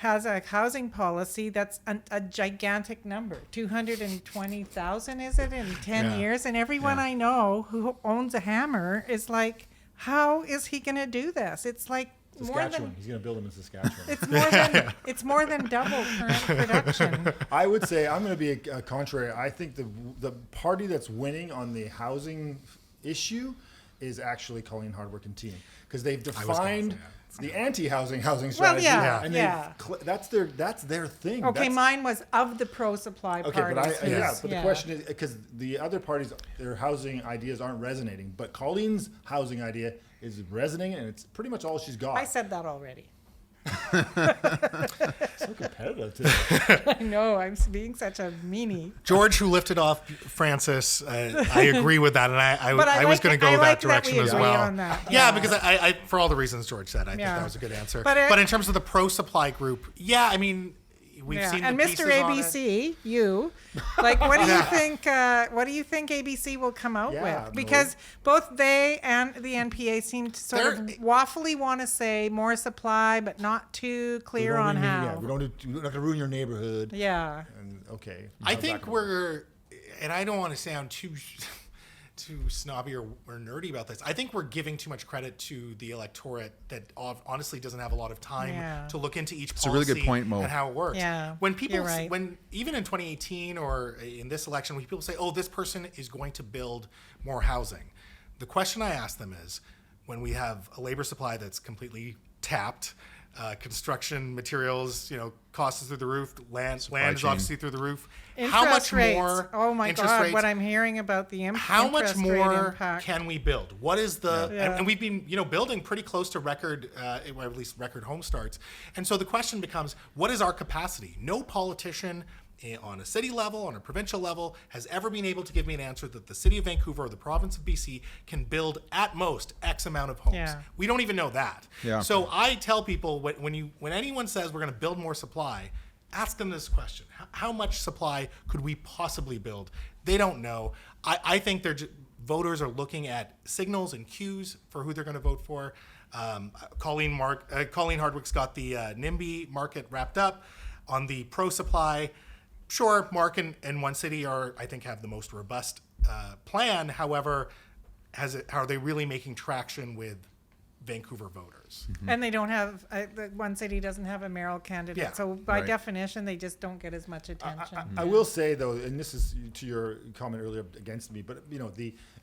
has a housing policy that's a gigantic number, 220,000, is it, in 10 years? And everyone I know who owns a hammer is like, how is he going to do this? It's like Saskatchewan. He's going to build them in Saskatchewan. It's more than double current production. I would say I'm going to be a contrary. I think the party that's winning on the housing issue is actually Colleen Hardwick and team, because they've defined the anti-housing strategy. That's their thing. Okay, mine was of the pro-supply parties. But the question is, because the other parties, their housing ideas aren't resonating, but Colleen's housing idea is resonating, and it's pretty much all she's got. I said that already. So competitive today. I know, I'm being such a meanie. George, who lifted off Francis, I agree with that, and I was going to go that direction as well. Because I for all the reasons George said, I think that was a good answer. But in terms of the pro-supply group, I mean, we've seen and the Mr. pieces ABC, you, like, what do you think? What do you think ABC will come out with? Because both they and the NPA seem to sort of waffly want to say more supply, but not too clear on how. We're not going to ruin your neighborhood. Yeah. And, okay. I think and I don't want to sound too snobby or nerdy about this. I think we're giving too much credit to the electorate that honestly doesn't have a lot of time to look into each policy. It's a really good point, Mo. And how it works. Yeah, when people, when even in 2018 or in this election, when people say, "Oh, this person is going to build more housing," the question I ask them is, when we have a labor supply that's completely tapped, construction materials, costs is through the roof. Land is chain. obviously through the roof. Interest How much rates. more? Oh my interest God! rates, What I'm hearing about the how much interest rate more impact. can we build? What is the Yeah. and we've been building pretty close to record, or at least record home starts. And so the question becomes, what is our capacity? No politician on a city level, on a provincial level, has ever been able to give me an answer that the city of Vancouver or the province of BC can build at most X amount of homes. Yeah. We don't even know that. Yeah. So I tell people when anyone says we're going to build more supply, ask them this question: how much supply could we possibly build? They don't know. I think voters are looking at signals and cues for who they're going to vote for. Colleen Hardwick's got the NIMBY market wrapped up. On the pro supply, sure, Mark and One City have the most robust plan. However, are they really making traction with Vancouver voters? And they don't have, the One City doesn't have a mayoral candidate. Yeah. So by Right. definition, they just don't get as much attention. I will say though, and this is to your comment earlier against me, but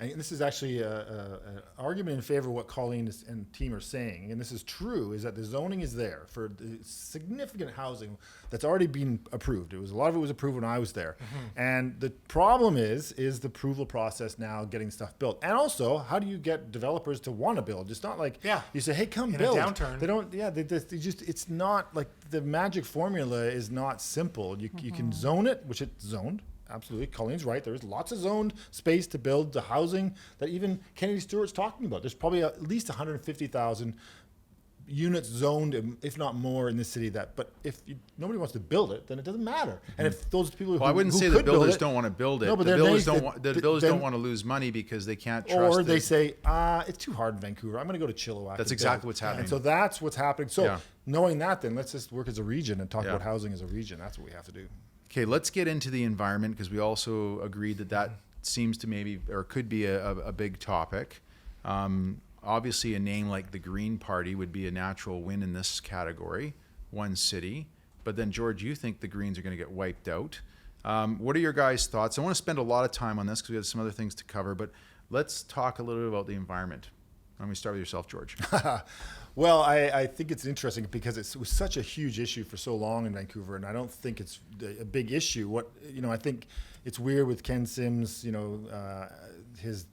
and this is actually an argument in favor of what Colleen and team are saying, and this is true, is that the zoning is there for the significant housing that's already been approved. A lot of it was approved when I was there, and the problem is the approval process now getting stuff built, and also how do you get developers to want to build? It's not like you say, hey, come In build. a downturn. They don't. Yeah, they just. It's not like the magic formula is not simple. You can zone it, which it's zoned. Absolutely, Colleen's right. There is lots of zoned space to build the housing that even Kennedy Stewart's talking about. There's probably at least 150,000 units zoned, if not more, in this city. But if nobody wants to build it, then it doesn't matter. And if those people Well, I wouldn't say who the could build builders it, don't want to build it. No, but the then builders they- don't want. The th- builders then- don't want to lose money because they can't trust. or they the- say, it's too hard in Vancouver. I'm going to go to Chilliwack. That's and exactly build." what's happening. And so that's what's happening. So Yeah. knowing that, then let's just work as a region and talk Yeah. about housing as a region. That's what we have to do. Okay, let's get into the environment because we also agreed that seems to maybe or could be a big topic. Obviously, a name like the Green Party would be a natural win in this category, One City. But then, George, you think the Greens are going to get wiped out. What are your guys' thoughts? I want to spend a lot of time on this because we have some other things to cover, but let's talk a little bit about the environment. Let me start with yourself, George. Well, I think it's interesting because it was such a huge issue for so long in Vancouver, and I don't think it's a big issue. I think it's weird with Ken Sims, his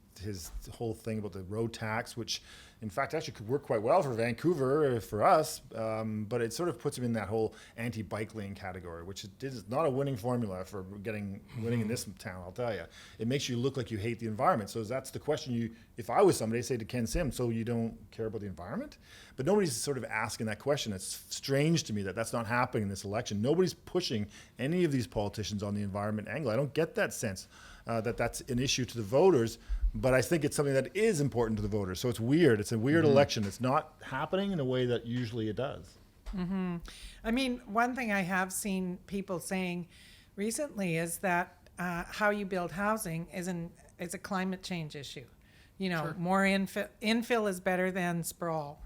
whole thing about the road tax, which in fact actually could work quite well for Vancouver, for us, but it sort of puts him in that whole anti-bike lane category, which is not a winning formula for winning in this town, I'll tell you. It makes you look like you hate the environment. So that's the question if I was somebody, I'd say to Ken Sims, so you don't care about the environment? But nobody's sort of asking that question. It's strange to me that that's not happening in this election. Nobody's pushing any of these politicians on the environment angle. I don't get that sense that that's an issue to the voters. But I think it's something that is important to the voters. So it's weird. It's a weird election. It's not happening in a way that usually it does. I mean, one thing I have seen people saying recently is that how you build housing is a climate change issue. More infill is better than sprawl.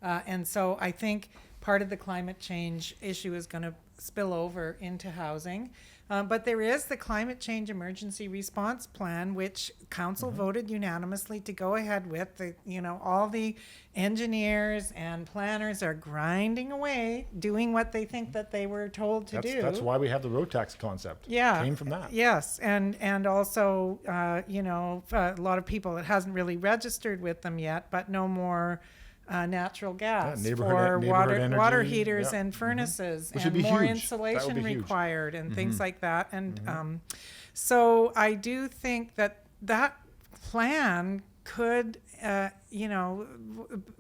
And so I think part of the climate change issue is going to spill over into housing. But there is the Climate Change Emergency Response Plan, which Council voted unanimously to go ahead with. All the engineers and planners are grinding away, doing what they think that they were told to do. That's why we have the road tax concept. Yeah, Came from that. Yes, and also, a lot of people, it hasn't really registered with them yet, but no more natural gas for neighborhood water energy, heaters yeah. and furnaces, Which would and be more huge. That insulation would be huge. required and things like that. And so I do think that plan could,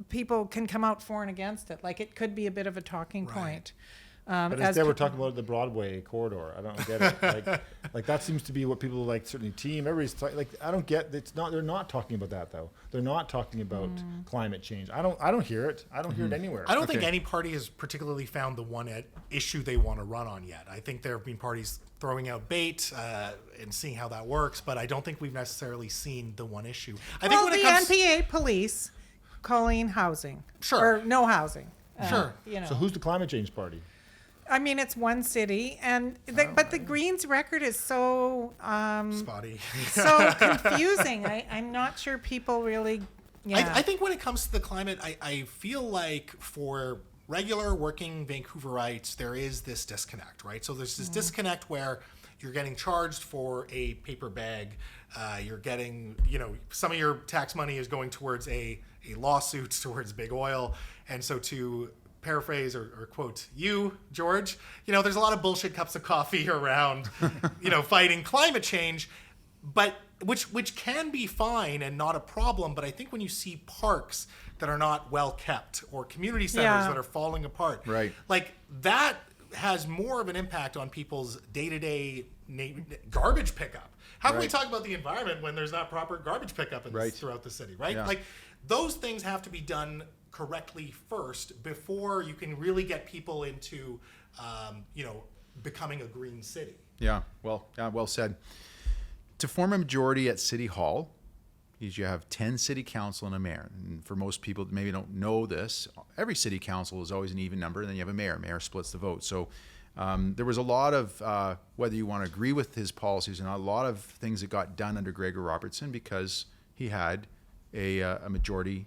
people can come out for and against it. Like it could be a bit of a talking point. But instead we're talking about the Broadway corridor. I don't get it. Like that seems to be what people like, certainly team, everybody's like, I don't get, they're not talking about that though. They're not talking about climate change. I don't hear it. I don't hear it anywhere. I don't think any party has particularly found the one issue they want to run on yet. I think there have been parties throwing out bait and seeing how that works, but I don't think we've necessarily seen the one issue. I think when the it comes, NPA police calling housing. Sure. Or no housing. Sure. So who's the climate change party? I mean, it's One City, and but the Greens' record is so spotty. so confusing. I'm not sure people really. Yeah. I think when it comes to the climate, I feel like for regular working Vancouverites, there is this disconnect, right? So there's this disconnect where you're getting charged for a paper bag. You're getting, some of your tax money is going towards a lawsuit towards big oil. And so to paraphrase or quote you, George, there's a lot of bullshit cups of coffee around, fighting climate change, but which can be fine and not a problem. But I think when you see parks that are not well kept or community centers that are falling apart, right, like that has more of an impact on people's day-to-day garbage pickup. How can we talk about the environment when there's not proper garbage pickup throughout the city, right? Yeah. Like those things have to be done correctly first before you can really get people into, becoming a green city. Yeah, well said. To form a majority at City Hall, you have 10 city council and a mayor. And for most people that maybe don't know this, every city council is always an even number, and then you have a mayor. Mayor splits the vote. So there was a lot of, whether you want to agree with his policies or not, a lot of things that got done under Gregor Robertson because he had a majority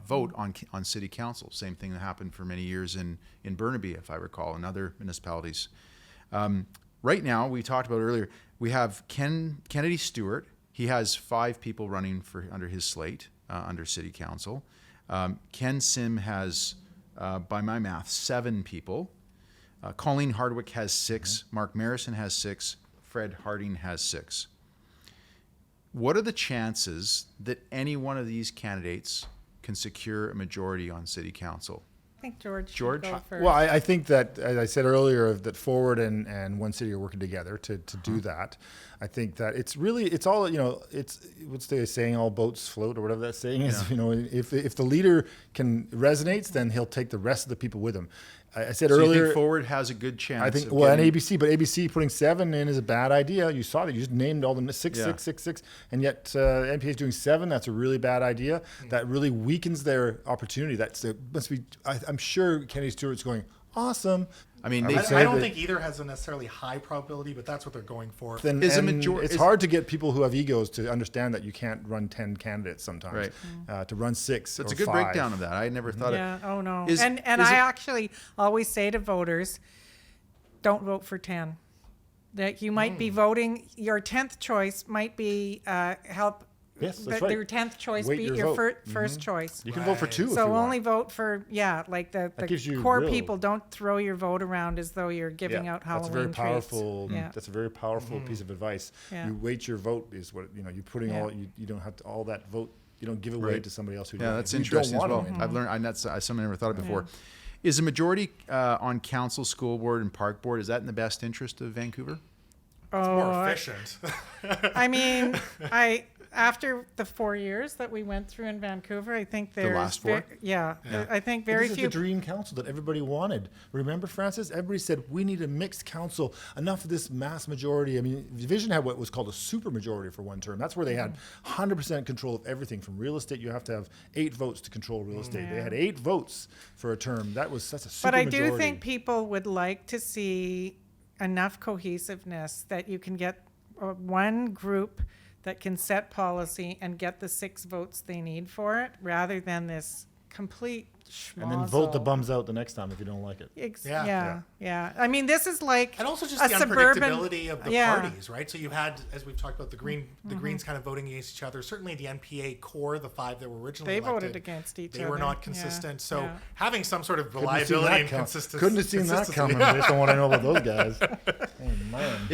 vote on city council. Same thing that happened for many years in Burnaby, if I recall, and other municipalities. Right now, we talked about earlier, we have Kennedy Stewart. He has 5 people running under his slate under city council. Ken Sim has, by my math, 7 people. Colleen Hardwick has 6. Mark Marison has 6. Fred Harding has 6. What are the chances that any one of these candidates can secure a majority on city council? I think George should George? go first. Well, I think that, as I said earlier, that Forward and One City are working together to do that. I think that it's all, it's what's the saying, all boats float, or whatever that saying is. If the leader resonates, then he'll take the rest of the people with him. I said So earlier, you think Forward has a good chance? I think, of and getting- ABC, but ABC putting 7 in is a bad idea. You saw that. You just named all the 6, Yeah. 6, 6, 6, and yet NPA is doing 7. That's a really bad idea. That really weakens their opportunity. I'm sure Kennedy Stewart's going, awesome. I mean, would I say don't that- think either has a necessarily high probability, but that's what they're going for. Is a It's hard to get people who have egos to understand that you can't run 10 candidates sometimes. To run 6 That's or a good 5. breakdown of that. I never thought Yeah. of. Oh no. Is- and is I it- actually always say to voters, don't vote for 10. That you might be voting. Your 10th choice might be help. Yes, that's but right. Your 10th choice Weight be your your vote. first choice. You can vote for 2 if you So want. only vote for the gives you core real- people. Don't throw your vote around as though you're giving out Halloween That's a very treats. powerful. Yeah. That's a very powerful piece of advice. Yeah. You weight your vote is what you're putting Yeah. all. You don't have to, all that vote. You don't give away Right. to somebody else who. Yeah, that's who you interesting don't as well. want to win. I've learned, that's something I never thought of before. Is a majority on council, school board, and park board, is that in the best interest of Vancouver? It's Oh, more efficient. I mean, after the 4 years that we went through in Vancouver, I think there's last 4? I think But very this few. is the dream council that everybody wanted. Remember, Francis? Everybody said we need a mixed council. Enough of this mass majority. I mean, Vision had what was called a super majority for one term. That's where they had 100% control of everything. From real estate, you have to have 8 votes to control real estate. They Yeah. had 8 votes for a term. That's a super But I majority. do think people would like to see enough cohesiveness that you can get one group that can set policy and get the 6 votes they need for it, rather than this complete schmozzle. and then vote the bums out the next time if you don't like it. Yeah. I mean, this is like And also just a the suburban- unpredictability of the parties, right? So you had, as we've talked about, the Greens kind of voting against each other. Certainly the NPA core, the 5 that were originally They elected, voted against each they other. were not Yeah, consistent. So yeah. having some sort of Couldn't have seen reliability that and com- consistency. Couldn't have seen that coming based on what I know about those guys. Oh man.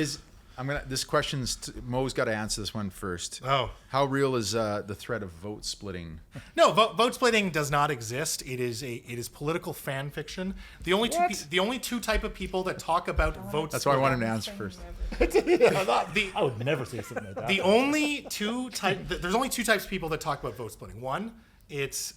This question's Mo's got to answer this one first. Oh. How real is the threat of vote splitting? No, vote splitting does not exist. It is political fan fiction. The only two type of people that talk about vote That's why I splitting. wanted him to answer first. I would never say something like that. The only there's only 2 types of people that talk about vote splitting. One, it's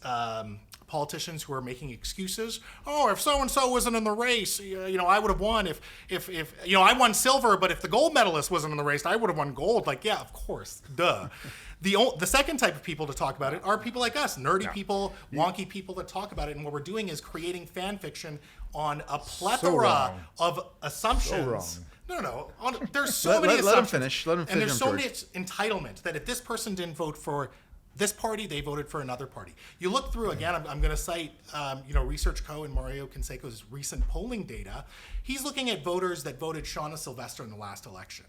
politicians who are making excuses. Oh, if so and so wasn't in the race, I would have won. If I won silver, but if the gold medalist wasn't in the race, I would have won gold. Like, yeah, of course, duh. The second type of people to talk about it are people like us, nerdy people, wonky people that talk about it. And what we're doing is creating fan fiction on a plethora wrong. of assumptions. So wrong. No. There's so many Let him assumptions. finish. Let him And finish, there's so George. much entitlement that if this person didn't vote for this party, they voted for another party. You look through, again, I'm going to cite, Research Co. and Mario Canseco's recent polling data. He's looking at voters that voted Shauna Sylvester in the last election.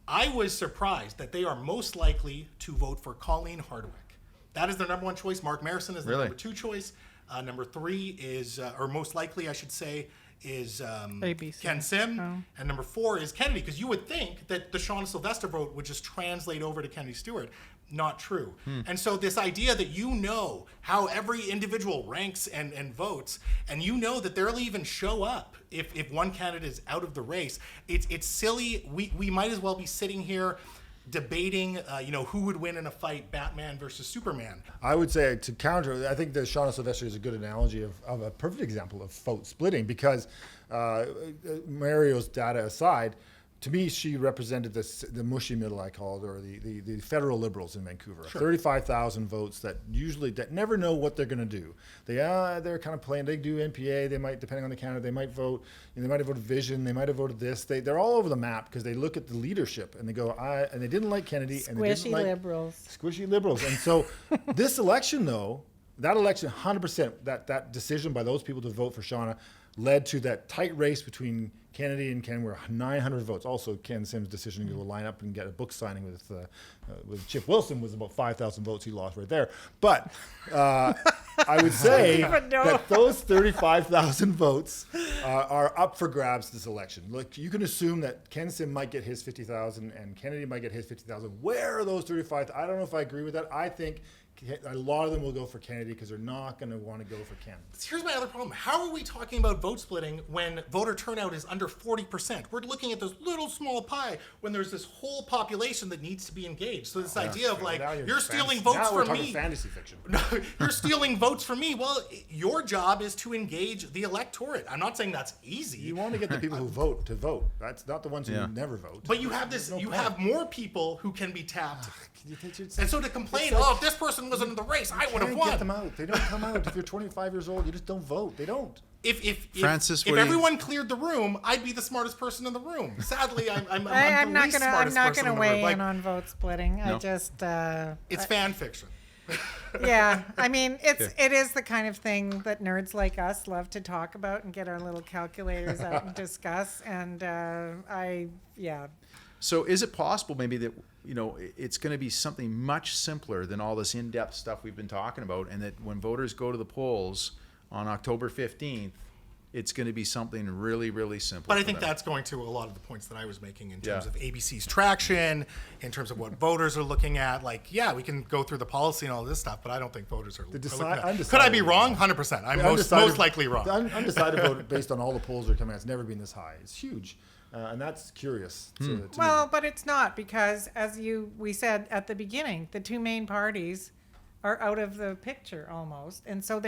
I was surprised that they are most likely to vote for Colleen Hardwick. That is their number one choice. Mark Marison is the number two choice. Number three is, or most likely, I should say, is Ken Sim. And number four is Kennedy, because you would think that the Shauna Sylvester vote would just translate over to Kennedy Stewart. Not true. And so this idea that you know how every individual ranks and votes, and you know that they'll even show up if one candidate is out of the race, it's silly. We might as well be sitting here debating, who would win in a fight, Batman versus Superman. I would say, to counter, I think that Shauna Sylvester is a good analogy of a perfect example of vote splitting, because Mario's data aside, to me, she represented the mushy middle, I call it, or the federal liberals in Vancouver. Sure. 35,000 votes that never know what they're going to do. They're kind of playing. They do NPA. They might, depending on the candidate, they might vote. They might have voted Vision. They might have voted this. They're all over the map because they look at the leadership and they go, and they didn't like Kennedy. Squishy and they didn't like liberals. Squishy liberals. And so this election, though, that election, 100%, that decision by those people to vote for Shauna led to that tight race between Kennedy and Ken, were 900 votes. Also, Ken Sim's decision to go line up and get a book signing with Chip Wilson was about 5,000 votes. He lost right there. But I would say that those 35,000 votes are up for grabs this election. Look, you can assume that Ken Sim might get his 50,000 and Kennedy might get his 50,000. Where are those 35? I don't know if I agree with that. I think a lot of them will go for Kennedy because they're not going to want to go for Ken. Here's my other problem. How are we talking about vote splitting when voter turnout is under 40%? We're looking at this little small pie when there's this whole population that needs to be engaged. So this idea of you're stealing votes from me. Fantasy fiction. You're stealing votes from me. Well, your job is to engage the electorate. I'm not saying that's easy. You want to get the people who vote to vote. That's not the ones who never vote. But you have this. You have more people who can be tapped. And so to complain, if this person wasn't in the race, I would have won. Get them out. They don't come out. If you're 25 years old, you just don't vote. They don't. If Francis, if everyone cleared the room, I'd be the smartest person in the room. Sadly, I'm not the least smartest going person to in the weigh room. in on vote splitting. No. I just it's fan fiction. yeah, I mean it is the kind of thing that nerds like us love to talk about and get our little calculators out and discuss. And So is it possible maybe that it's going to be something much simpler than all this in-depth stuff we've been talking about, and that when voters go to the polls on October 15th, it's going to be something really, really simple? But I think that's going to a lot of the points that I was making in terms of ABC's traction, in terms of what voters are looking at. We can go through the policy and all this stuff, but I don't think voters are looking at it. Could I be wrong? 100%. I'm most likely wrong. The undecided vote, based on all the polls that are coming out, it's never been this high. It's huge. And that's curious to me. But it's not, because as we said at the beginning, the two main parties are out of the picture almost. And so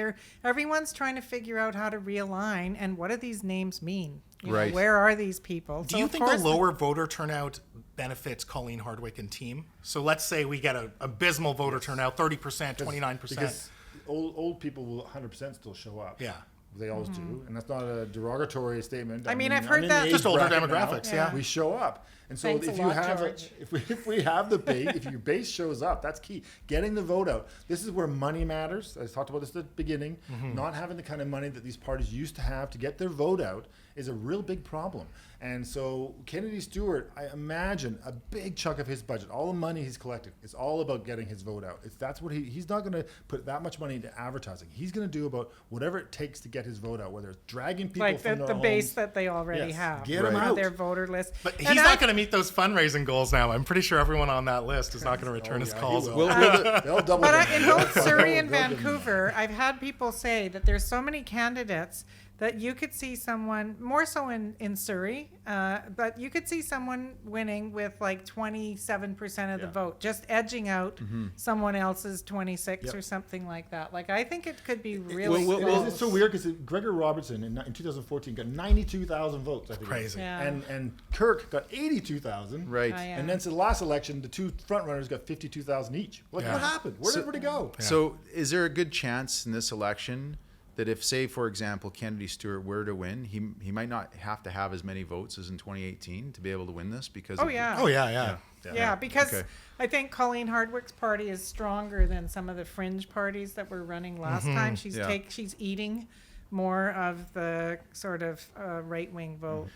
everyone's trying to figure out how to realign and what do these names mean? Right. Where are these people? Do you think the lower voter turnout benefits Colleen Hardwick and team? So let's say we get an abysmal voter turnout, 30%, 29%. Because old people will 100% still show up. Yeah. They always do, and that's not a derogatory statement. I mean, I've heard I'm in that. the age Just older bracket demographics, now. yeah. We show up, and so Thanks if a you lot, have George. if we have the base, if your base shows up, that's key. Getting the vote out. This is where money matters. I talked about this at the beginning. Not having the kind of money that these parties used to have to get their vote out is a real big problem. And so Kennedy Stewart, I imagine a big chunk of his budget, all the money he's collected, is all about getting his vote out. That's what he's not going to put that much money into advertising. He's going to do about whatever it takes to get his vote out, whether it's dragging people like from the their base homes. that they already have. Get them out. Their voter list. But he's not going to meet those fundraising goals now. I'm pretty sure everyone on that list is not going to return his calls. They'll double But them. in both Surrey and They'll give them Vancouver, I've had people say that there's so many candidates that you could see someone, more so in Surrey, but you could see someone winning with like 27% of the vote, just edging out someone else's 26 or something like that. Like, I think it could be really close. It's so weird because Gregor Robertson in 2014 got 92,000 votes. I think. Crazy. Yeah. And Kirk got 82,000. Right. Oh, yeah. And then to the last election, the two front runners got 52,000 each. Like, Yeah. what happened? Where did everybody go? So is there a good chance in this election that if, say, for example, Kennedy Stewart were to win, he might not have to have as many votes as in 2018 to be able to win this? Because Oh, yeah. Oh, yeah. Yeah, because Okay. I think Colleen Hardwick's party is stronger than some of the fringe parties that were running last time. She's Yeah. she's eating more of the sort of right-wing vote.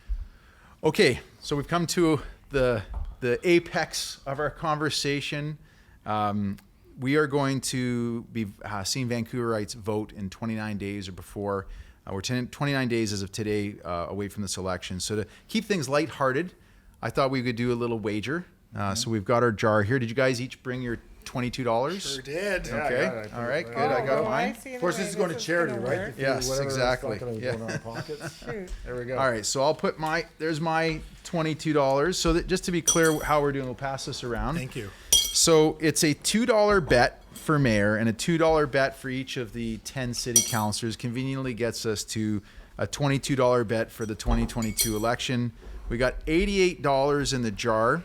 Okay, so we've come to the apex of our conversation. We are going to be seeing Vancouverites vote in 29 days or before. We're 29 days as of today away from this election. So to keep things lighthearted, I thought we could do a little wager. So we've got our jar here. Did you guys each bring your $22? Sure did. Yeah, I Okay. got it. All right. Oh, Good. I got I mine. see Of course, the this is way going to charity, gonna right? work. If you- Yes, whatever, it's exactly. not gonna Yeah. go in our pockets. Shoot. There we go. All right. So I'll put there's my $22. So that just to be clear how we're doing, we'll pass this around. Thank you. So it's a $2 bet for mayor and a $2 bet for each of the 10 city councilors. Conveniently gets us to a $22 bet for the 2022 election. We got $88 in the jar.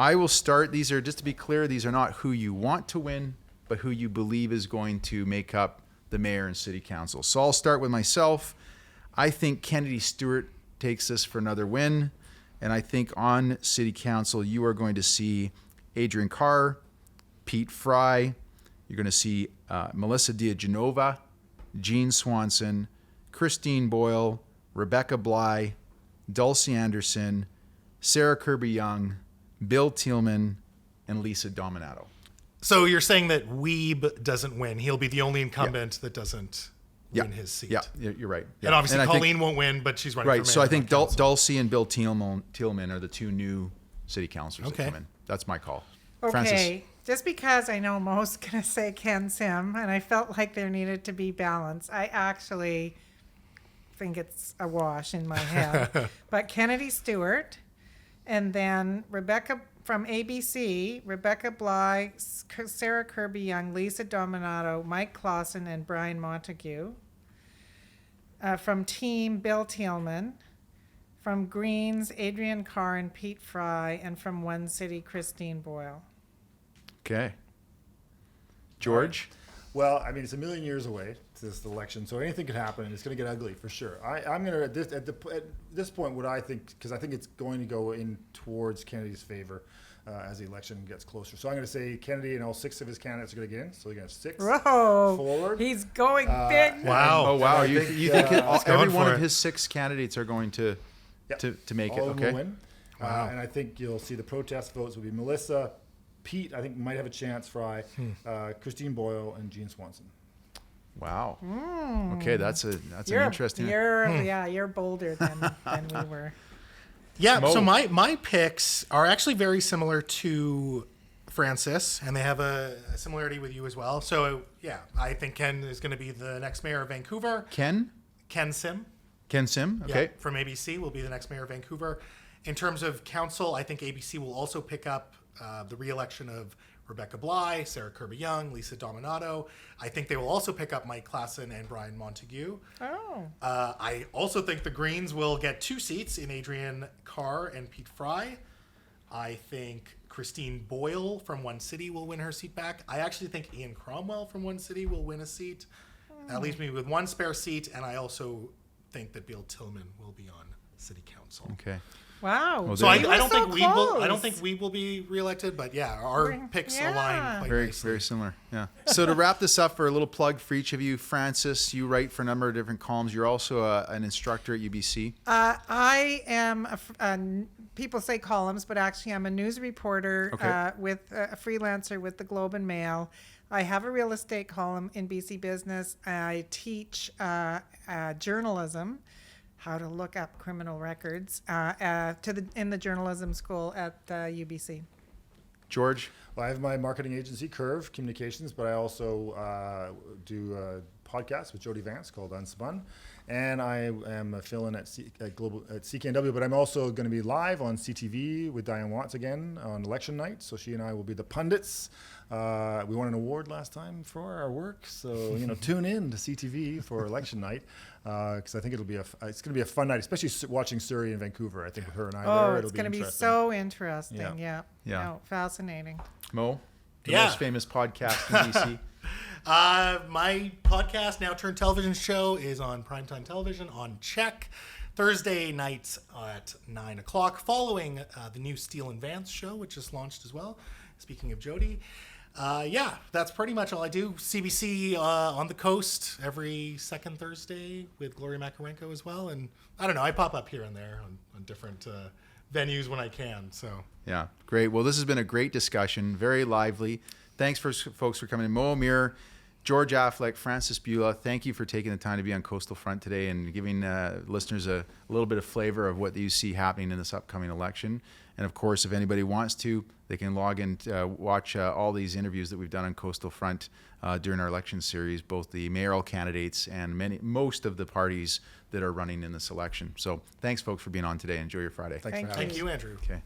I will start. These are, just to be clear, these are not who you want to win, but who you believe is going to make up the mayor and city council. So I'll start with myself. I think Kennedy Stewart takes this for another win. And I think on city council, you are going to see Adrian Carr, Pete Fry. You're going to see Melissa Diagenova, Jean Swanson, Christine Boyle, Rebecca Bly, Dulcie Anderson, Sarah Kirby-Young, Bill Thielman, and Lisa Dominato. So you're saying that Weeb doesn't win. He'll be the only incumbent that doesn't win his seat. Yeah, you're right. Yeah. And obviously I think- Colleen won't win, but she's running right. for So mayor, I think not council. Dulcie and Bill Thielman are the two new city councilors Okay. that come in. That's my call. Okay, Francis. just because I know Mo's going to say Ken Sim, and I felt like there needed to be balance, I actually think it's a wash in my head. But Kennedy Stewart, and then Rebecca from ABC, Rebecca Bly, Sarah Kirby-Young, Lisa Dominato, Mike Clausen, and Brian Montague. From Team, Bill Thielman. From Greens, Adrian Carr and Pete Fry. And from One City, Christine Boyle. Okay. George? Well, I mean, it's a million years away to this election, so anything could happen, and it's going to get ugly for sure. I'm going to at this point, what I think, because I think it's going to go in towards Kennedy's favor as the election gets closer. So I'm going to say Kennedy and all 6 of his candidates are going to get in. So you're going to have 6 Whoa! forward. He's going big. Wow. Oh, wow. I You think, think he's going every one for of it. his 6 candidates are going to make it? all of them Okay. will win. Wow. And I think you'll see the protest votes will be Melissa, Pete, I think might have a chance, Fry, Christine Boyle, and Jean Swanson. Wow. Okay, that's an interesting. You're bolder than we were. Yeah, Mo. so my picks are actually very similar to Francis, and they have a similarity with you as well. So, yeah, I think Ken is going to be the next mayor of Vancouver. Ken Sim. Okay. Yeah, from ABC will be the next mayor of Vancouver. In terms of council, I think ABC will also pick up the re-election of Rebecca Bly, Sarah Kirby-Young, Lisa Dominato. I think they will also pick up Mike Clausen and Brian Montague. Oh. I also think the Greens will get 2 seats in Adrian Carr and Pete Fry. I think Christine Boyle from One City will win her seat back. I actually think Ian Cromwell from One City will win a seat. That leaves me with 1 spare seat, and I also think that Bill Thielman will be on city council. Okay. Wow. Well, So I You don't think we will. I don't close. think we will be reelected, but yeah, our picks Yeah. align quite Very, nicely. very similar. Yeah. So to wrap this up, for a little plug for each of you, Francis, you write for a number of different columns. You're also an instructor at UBC. I am, people say columns, but actually I'm a news reporter Okay. with a freelancer with the Globe and Mail. I have a real estate column in BC Business. I teach journalism, how to look up criminal records, in the journalism school at UBC. George? Well, I have my marketing agency, Curve Communications, but I also do a podcast with Jody Vance called Unspun. And I am a fill-in at CKNW, but I'm also going to be live on CTV with Diane Watts again on election night. So she and I will be the pundits. We won an award last time for our work, so tune in to CTV for election night because I think it's going to be a fun night, especially watching Surrey and Vancouver. I think with her and I there, it'll It's going to be interesting. so interesting. Yeah. Yeah. No, fascinating. Mo? The Yeah. most famous podcast in BC. My podcast, Now Turn Television show, is on primetime television on Check. Thursday night at 9 o'clock, following the new Steel and Vance show, which just launched as well. Speaking of Jody. Yeah, that's pretty much all I do. CBC on the coast every second Thursday with Gloria Makarenko as well. And I don't know, I pop up here and there on different venues when I can. So Yeah, great. Well, this has been a great discussion, very lively. Thanks for folks for coming in. Mo Amir, George Affleck, Francis Bula, thank you for taking the time to be on Coastal Front today and giving listeners a little bit of flavor of what you see happening in this upcoming election. And of course, if anybody wants to, they can log in to watch all these interviews that we've done on Coastal Front during our election series, both the mayoral candidates and most of the parties that are running in this election. So thanks, folks, for being on today. Enjoy your Friday. Thanks for having us. thank you, Andrew. Okay.